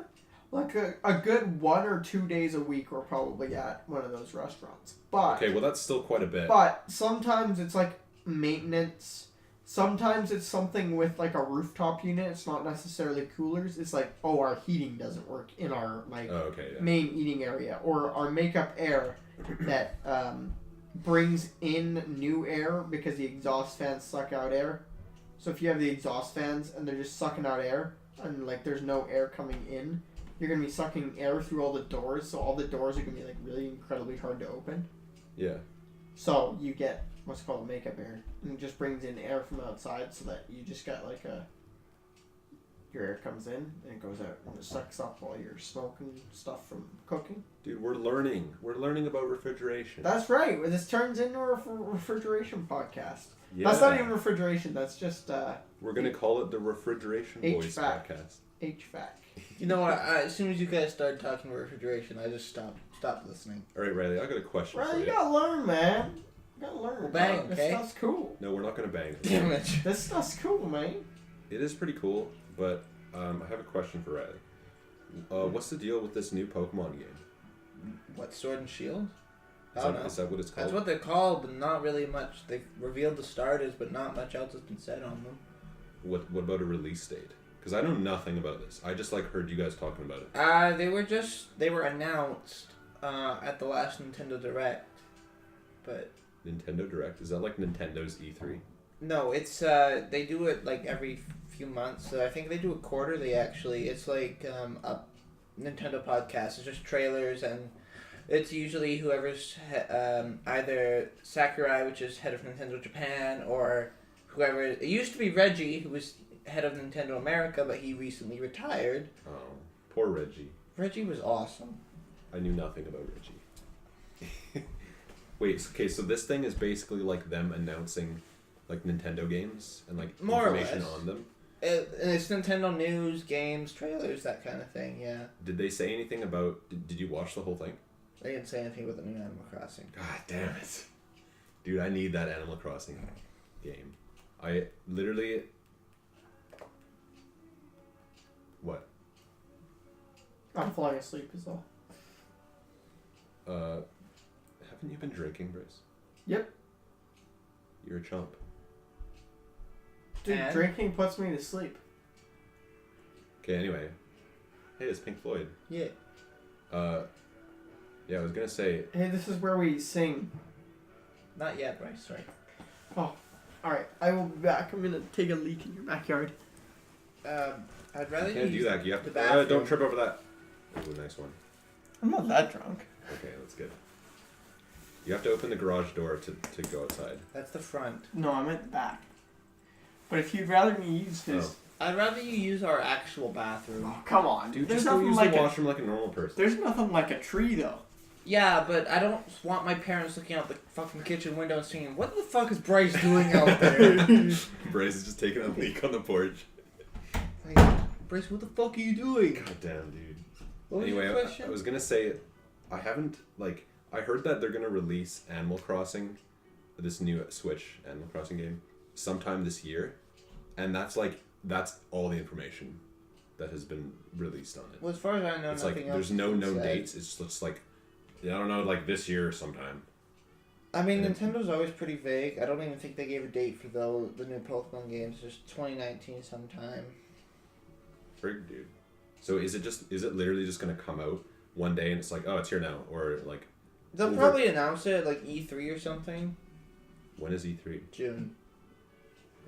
Like a good 1 or 2 days a week we're probably at one of those restaurants. But Okay, well that's still quite a bit. but sometimes it's like maintenance. Sometimes it's something with like a rooftop unit. It's not necessarily coolers. It's like, oh, our heating doesn't work in our like Oh, okay, yeah. main eating area, or our makeup air that brings in new air because the exhaust fans suck out air. So if you have the exhaust fans and they're just sucking out air and like there's no air coming in, you're gonna be sucking air through all the doors. So all the doors are gonna be like really incredibly hard to open. Yeah. So you get what's called makeup air, and it just brings in air from outside, so that you just got like your air comes in and it goes out, and it sucks up all your smoke and stuff from cooking. Dude, we're learning. We're learning about refrigeration. That's right. This turns into a refrigeration podcast. Yeah. That's not even refrigeration. That's just We're gonna call it the Refrigeration Boys HVAC. podcast. HVAC. You know what? As soon as you guys started talking about refrigeration, I just stopped listening. All right, Riley, I got a question Right, for you you. gotta learn, man. You gotta learn. Well, bang, This okay? stuff's cool. No, we're not gonna bang. Damn it. This stuff's cool, man. It is pretty cool, but I have a question for Riley. What's the deal with this new Pokemon game? What, Sword and Shield? I don't know. Is that what it's called? That's what they're called, but not really much. They've revealed the starters, but not much else has been said on them. What about a release date? Because I know nothing about this. I just like heard you guys talking about it. They were announced at the last Nintendo Direct, but Nintendo Direct? Is that like Nintendo's E3? no, it's they do it like every few months. So I think they do it quarterly. Actually, it's like a Nintendo podcast. It's just trailers, and it's usually whoever's either Sakurai, which is head of Nintendo Japan, or whoever. It used to be Reggie, who was head of Nintendo America, but he recently retired. Oh, poor Reggie. Reggie was awesome. I knew nothing about Reggie. Wait, okay, so this thing is basically like them announcing like Nintendo games and like More or information less. on them. And it's Nintendo news, games, trailers, that kind of thing. Yeah, Did they say anything about? Did you watch the whole thing? they didn't say anything about the new Animal Crossing. God damn it, dude! I need that Animal Crossing game. I literally. What? I'm falling asleep as well. Haven't you been drinking, Bryce? Yep. You're a chump. Dude, And? drinking puts me to sleep. Okay, anyway. Hey, it's Pink Floyd. Yeah. Yeah, I was gonna say. Hey, this is where we sing. Not yet, Bryce. Sorry. Oh, alright. I will be back. I'm gonna take a leak in your backyard. I'd rather You can't use do that. You have the to. bathroom. Don't trip over that. Ooh, nice one. I'm not that drunk. Okay, that's good. You have to open the garage door to go outside. That's the front. No, I'm at the back. But if you'd rather me use this... I'd rather you use our actual bathroom. Oh, come on, dude. Dude, There's just go nothing use like the a... washroom like a normal person. There's nothing like a tree, though. Yeah, but I don't want my parents looking out the fucking kitchen window and saying, "What the fuck is Bryce doing out there?" Bryce is just taking a leak on the porch. Like, Bryce, what the fuck are you doing? God damn, dude. What was Anyway, your question? I was gonna say, I haven't like I heard that they're gonna release Animal Crossing, this new Switch Animal Crossing game, sometime this year, and that's all the information that has been released on it. Well, as far as I know, It's nothing like else there's has no been known said. dates. It's just like I don't know, like this year or sometime. I mean, Yeah. Nintendo's always pretty vague. I don't even think they gave a date for the new Pokemon games. Just 2019 sometime. Frig, dude. So is it literally just gonna come out one day and it's like, oh, it's here now, or like They'll Over- probably announce it at like E3 or something. when is E3? June.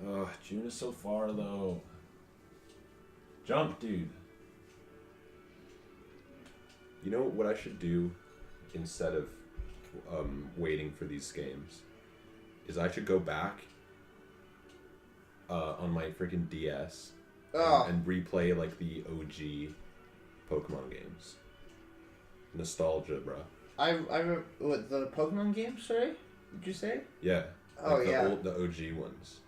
Ugh, June is so far though. Jump, dude. You know what I should do instead of waiting for these games is I should go back on my freaking DS and replay like the OG Pokemon games. Nostalgia, bro. What, the Pokemon games? Sorry, did you say? Yeah. Oh, like yeah. The OG ones.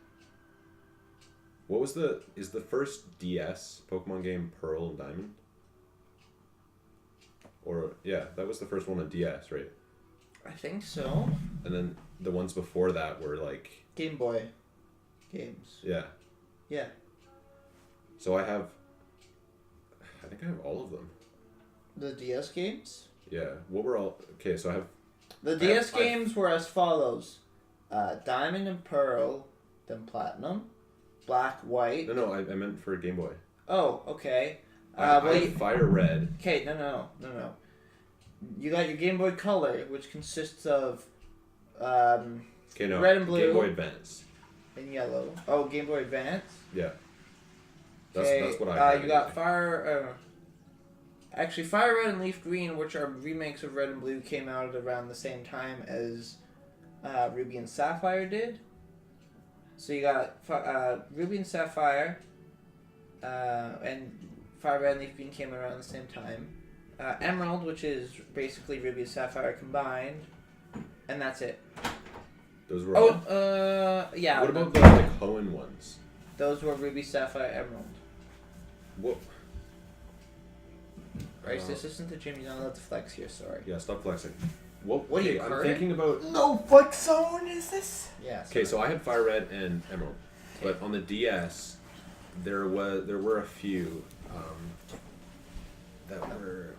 What was is the first DS Pokemon game Pearl and Diamond? Or, yeah, that was the first one on DS, right? I think so. And then the ones before that were like... Game Boy games. Yeah. Yeah. So I think I have all of them. The DS games? Yeah. What were all... Okay, so I have... The DS games were as follows. Diamond and Pearl, then Platinum, Black, White. No, I meant for Game Boy. Oh, okay. I have Fire Red. Okay, no. You got your Game Boy Color, which consists of red and blue. Game Boy Advance. And yellow. Oh, Game Boy Advance? Yeah. That's what I have. You got Fire Red and Leaf Green, which are remakes of Red and Blue, came out at around the same time as Ruby and Sapphire did. So you got Ruby and Sapphire, and Fire Red and Leaf Green came around the same time. Emerald, which is basically Ruby and Sapphire combined, and that's it. Those were all? Yeah. What about the like Hoenn ones? Those were Ruby, Sapphire, Emerald. What? Right, this isn't the gym. You're not allowed to flex here. Sorry. Yeah, stop flexing. What are you, I'm current? thinking about... No flex zone, is this? Yeah. Okay, so I had Fire Red and Emerald, but on the DS, there were a few that were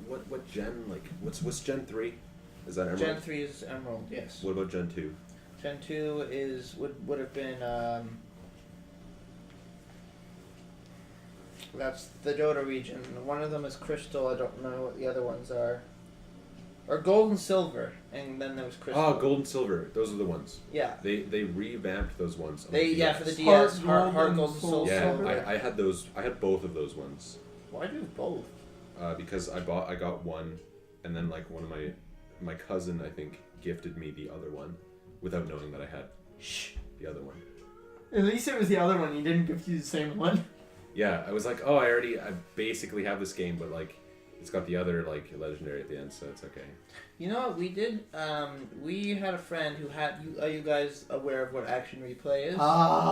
what gen, like what's Gen 3? Is that Emerald? Gen 3 is Emerald. Yes. What about Gen 2? Gen 2 would have been that's the Johto region. One of them is Crystal. I don't know what the other ones are. Or Gold and Silver, and then there was Crystal. Oh, Gold and Silver. Those are the ones. Yeah. They revamped those ones. On They the DS. for the DS, Heart Gold and Soul Soul Yeah, Silver. I had those. I had both of those ones. Why do you have both? Because I got one, and then like one of my cousin I think gifted me the other one, without knowing that I had the other one. At least it was the other one. He didn't give you the same one. Yeah, I was like, oh, I basically have this game, but like, it's got the other like legendary at the end, so it's okay. You know what we did? We had a friend who had you. Are you guys aware of what Action Replay is?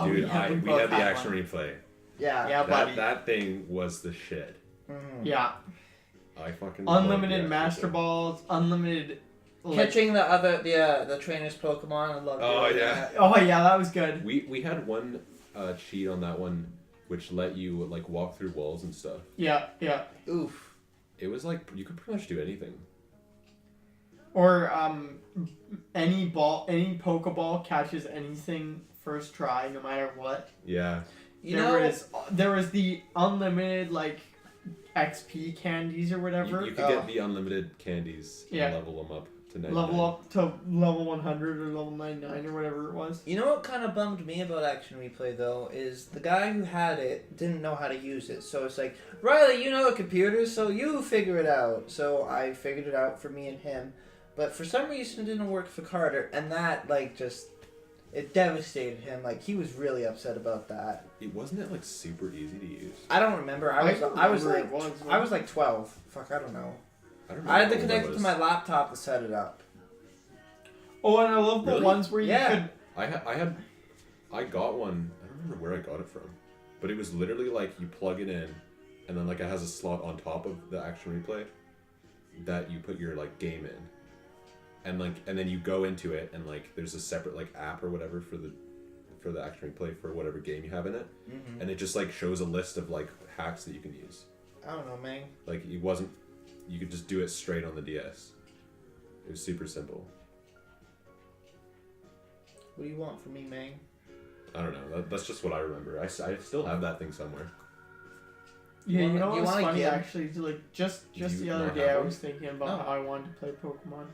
Dude, we we both had the had Action one. Replay. Yeah. buddy. That thing was the shit. Mm-hmm. Yeah. I fucking Unlimited loved the Master Action Replay. Balls, unlimited... Catching the trainer's Pokemon. I love Oh, doing yeah. that. Oh, yeah, that was good. We had one cheat on that one, which let you like walk through walls and stuff. Yeah. Oof. It was like you could pretty much do anything. Or any Pokeball catches anything first try, no matter what. Yeah. There was the unlimited like XP candies or whatever. You could get the unlimited candies and Yeah. level them up to 99. Level up to level 100 or level 99 or whatever it was. You know what kind of bummed me about Action Replay though is the guy who had it didn't know how to use it. So it's like, Riley, you know a computer, so you figure it out. So I figured it out for me and him, but for some reason it didn't work for Carter, and that like just it devastated him. Like he was really upset about that. Wasn't it like super easy to use? I don't remember. I was like 12. Fuck, I don't know. I had to connect it to my laptop to set it up. Oh, and I love the Really? ones where you could... I got one. I don't remember where I got it from, but it was literally like you plug it in, and then like it has a slot on top of the Action Replay that you put your like game in, and then you go into it, and like there's a separate like app or whatever for the Action Replay for whatever game you have in it, and it just like shows a list of like hacks that you can use. I don't know, man. Like you could just do it straight on the DS. It was super simple. What do you want from me, man? I don't know. That's just what I remember. I still have that thing somewhere. Yeah, you know you what's wanna funny get- actually? Like just You the other not day I have was thinking about Oh. how I wanted to play Pokemon.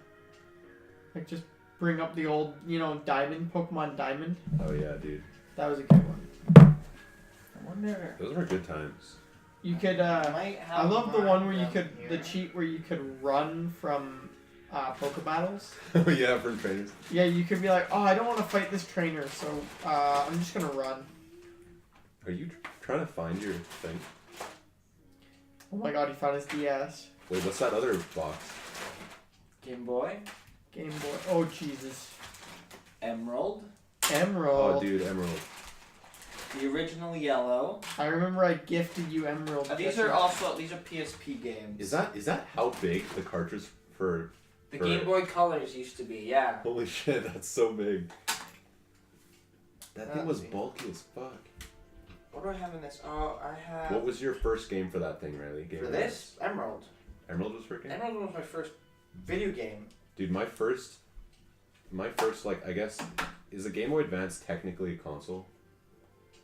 Like just bring up the old, Diamond, Pokemon Diamond. Oh yeah, dude. That was a good one. I wonder. Those were good times. You could. I love the one where you could the cheat where you could run from Poke battles. Oh yeah, from trainers. Yeah, you could be like, oh, I don't want to fight this trainer, so I'm just gonna run. Are you trying to find your thing? Oh my god, he found his DS. Wait, what's that other box? Game Boy, Game Boy. Oh Jesus. Emerald, Emerald. Oh, dude, Emerald. the original yellow. I remember I gifted you Emerald. These are PSP games. Is that how big the cartridge for? The Game Boy Colors used to be, yeah. Holy shit, that's so big. That thing was That's bulky as fuck. What do I have in this? Oh, I have... What was your first game for that thing, Riley? For this? Emerald. Emerald was first game? Emerald was my first video game. Dude, my first, like, I guess, is the Game Boy Advance technically a console?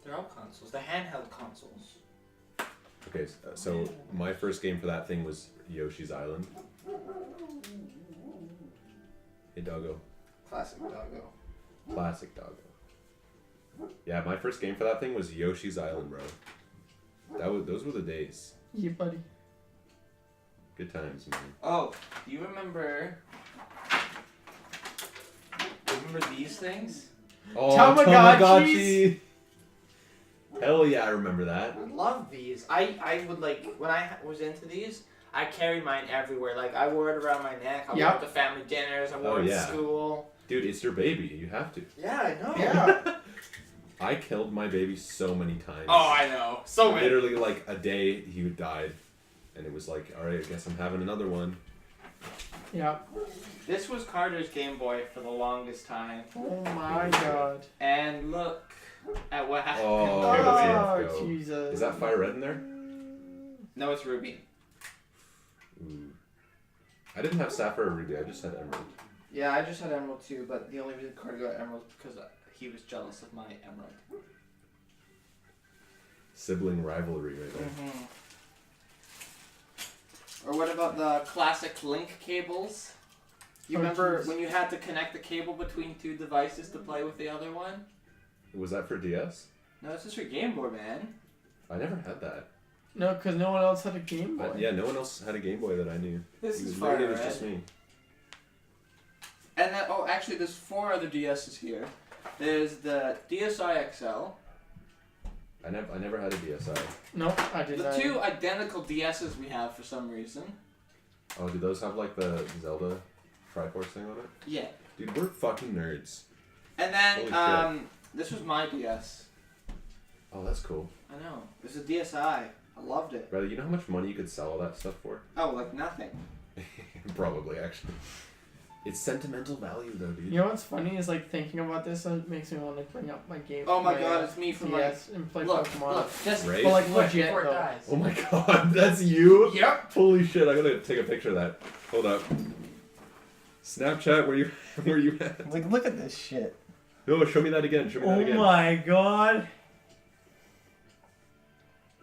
They're all consoles. The handheld consoles. Okay, so my first game for that thing was Yoshi's Island. Hey, doggo. Classic doggo. Classic doggo. Yeah, my first game for that thing was Yoshi's Island, bro. Those were the days. Yeah, buddy. Good times, man. Oh, do you remember... Remember these things? Oh, Tamagotchis! Hell yeah, I remember that. I love these. I would like, when I was into these, I carried mine everywhere. Like, I wore it around my neck. I wore it to family dinners. I wore it to school. Dude, it's your baby. You have to. Yeah, I know. Yeah. I killed my baby so many times. Oh, I know. So many. Literally, like, a day he died. And it was like, alright, I guess I'm having another one. Yeah. This was Carter's Game Boy for the longest time. Oh my god. And look at what happened. Oh, okay, let's see. Oh, Let's go. Jesus. Is that fire red in there? No, it's Ruby. Ooh. I didn't have sapphire or ruby, I just had emerald. Yeah, I just had Emerald too, but the only reason Carter got Emerald was because he was jealous of my Emerald. Sibling rivalry right there. Mm-hmm. Or what about the classic link cables? You remember when you had to connect the cable between two devices to play with the other one? Was that for DS? No, this is for Game Boy, man. I never had that. No, because no one else had a Game Boy. Yeah, no one else had a Game Boy that I knew. This is literally, fire it was just red. me. And then, oh, actually, there's 4 other DSs here. There's the DSi XL. I never had a DSi. No, I did The not. 2 identical DSs we have for some reason. Oh, do those have like the Zelda Triforce thing on it? Yeah. Dude, we're fucking nerds. And Holy then, this was my DS. Oh, that's cool. I know. It was a DSi. I loved it. Brother, you know how much money you could sell all that stuff for? Oh, like nothing. Probably, actually. It's sentimental value, though, dude. You know what's funny is like thinking about this makes me want to bring up my game. Oh my god, it's me from DS and play Look, Pokemon. look, just Right? But like look legit before it though. dies. Oh my god, that's you? Yep. Holy shit, I gotta take a picture of that. Hold up. Snapchat, where you at? Like, look at this shit. No, show me that again. Show me that Oh again. my god.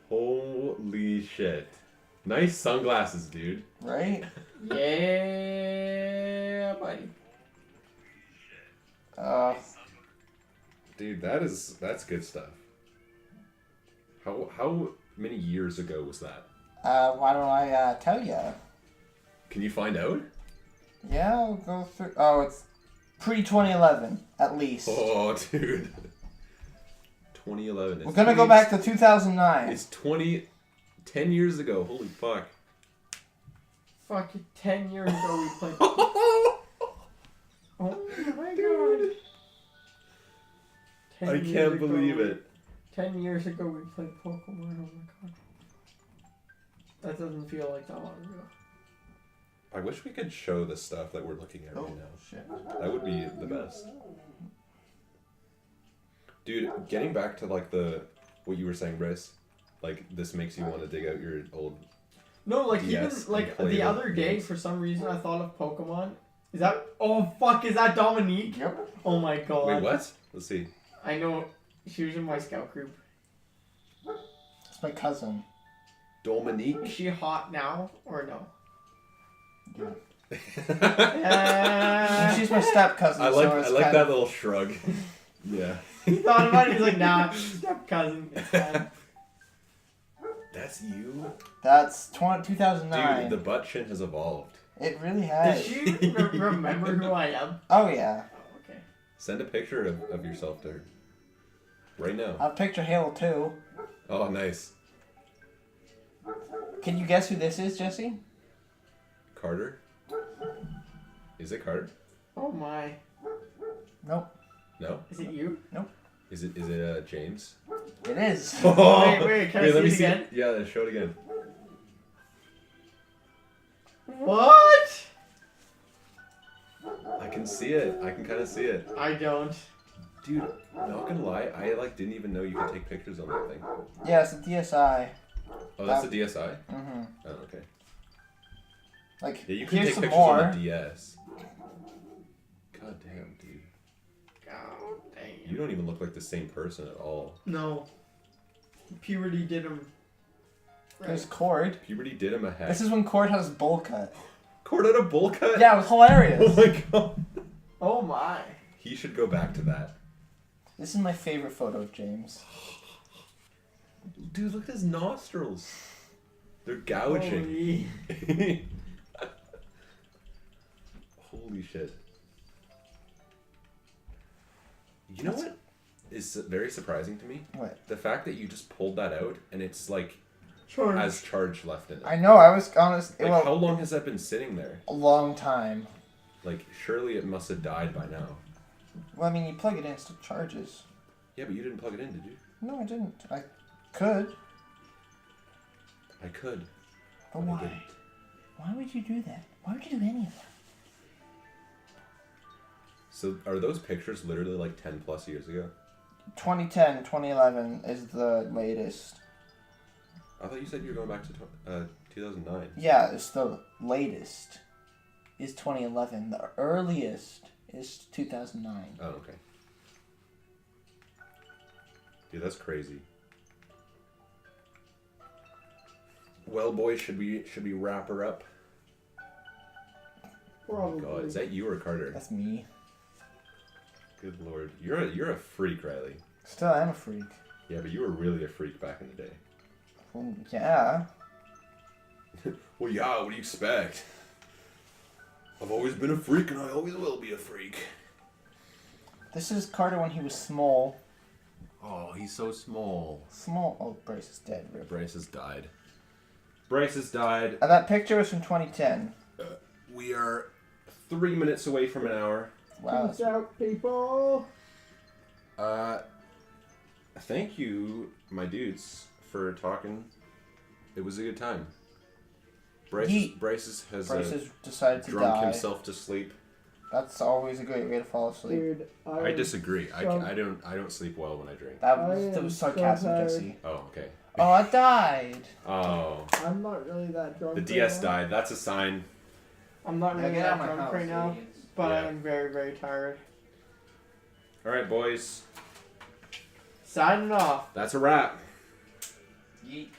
Holy shit. Nice sunglasses, dude. Right? Yeah, buddy. Dude, that's good stuff. How many years ago was that? Why don't I tell you? Can you find out? Yeah, I'll go through. Oh, it's pre-2011, at least. Oh, dude. 2011. We're gonna go back to 2009. It's 10 years ago. Holy fuck. Fucking 10 years ago we played. Oh my god. 10 I years can't ago believe we- it. 10 years ago we played Pokemon. Oh my god. That doesn't feel like that long ago. I wish we could show the stuff that we're looking at right now. Shit. That would be the best. Dude, getting back to like what you were saying, Bryce, like this makes you want to dig out your old. No, like DS even like and play the the other day, games. for some reason I thought of Pokemon. Is that? Oh fuck! Is that Dominique? Yep. Oh my god. Wait, what? Let's see. I know. She was in my scout group. It's my cousin. Is Dominique. she hot now or no? Yeah. She's my step cousin. I so like it's that kind of... little shrug. Yeah. He thought about it. He's like, nah, step cousin. It's fine. That's you? That's 2009. Dude, the butt chin has evolved. It really has. Did she remember who I am? Oh, yeah. Oh, okay. Send a picture of yourself to her. Right now. I'll picture Halo 2. Oh, nice. Can you guess who this is, Jesse? Carter? Is it Carter? Oh my. Nope. No? Is it you? Is it James? It is. Wait, can I see let me it again? Yeah, show it again. What? I can see it. I can kind of see it. I don't. Dude, not gonna lie, I didn't even know you could take pictures on that thing. Yeah, it's a DSi. Oh, that's a DSi? Mm-hmm. Oh, okay. Like, Yeah, you can here's take some pictures more. on the DS. God damn, dude. God dang. You don't even look like the same person at all. No. Puberty did him. There's Cord. Puberty did him a heck. This is when Cord had his bowl cut. Cord had a bowl cut? Yeah, it was hilarious. Oh my god. Oh my. He should go back to that. This is my favorite photo of James. Dude, look at his nostrils. They're gouging. Holy. Holy shit. You know what is very surprising to me? What? The fact that you just pulled that out and it's like Charge. has charge left in it. I know, I was honest. Like, Well, how long has that been sitting there? a long time. Like, surely it must have died by now. Well, I mean, you plug it in, it still charges. Yeah, but you didn't plug it in, did you? No, I didn't. I could. I could. But I why? didn't. Why would you do that? Why would you do any of that? So, are those pictures literally like 10 plus years ago? 2010, 2011 is the latest. I thought you said you were going back to 2009. Yeah, it's the latest. Is 2011. The earliest is 2009. Oh, okay. Dude, that's crazy. Well, boys, should we wrap her up? Probably. God, is that you or Carter? That's me. Good lord, you're a freak, Riley. Still, I'm a freak. Yeah, but you were really a freak back in the day. Well, yeah. Well, yeah. What do you expect? I've always been a freak, and I always will be a freak. This is Carter when he was small. Oh, he's so small. Small. Oh, Bryce is dead. Rip. Bryce has died. Bryce has died. That picture was from 2010. We are 3 minutes away from an hour. Wow. Peace out, people. Thank you, my dudes, for talking. It was a good time. Bryce has decided to drunk die. himself to sleep. That's always a great way to fall asleep. Dude, I disagree. I don't sleep well when I drink. That I was am sarcasm, so tired. Jesse. Oh, okay. Oh, I died. Oh, I'm not really that drunk. the right DS now. died. That's a sign. I'm not really Get out that of my drunk house, right now, idiots. but Yeah. I'm very, very tired. All right, boys. Signing off. That's a wrap. Yeet.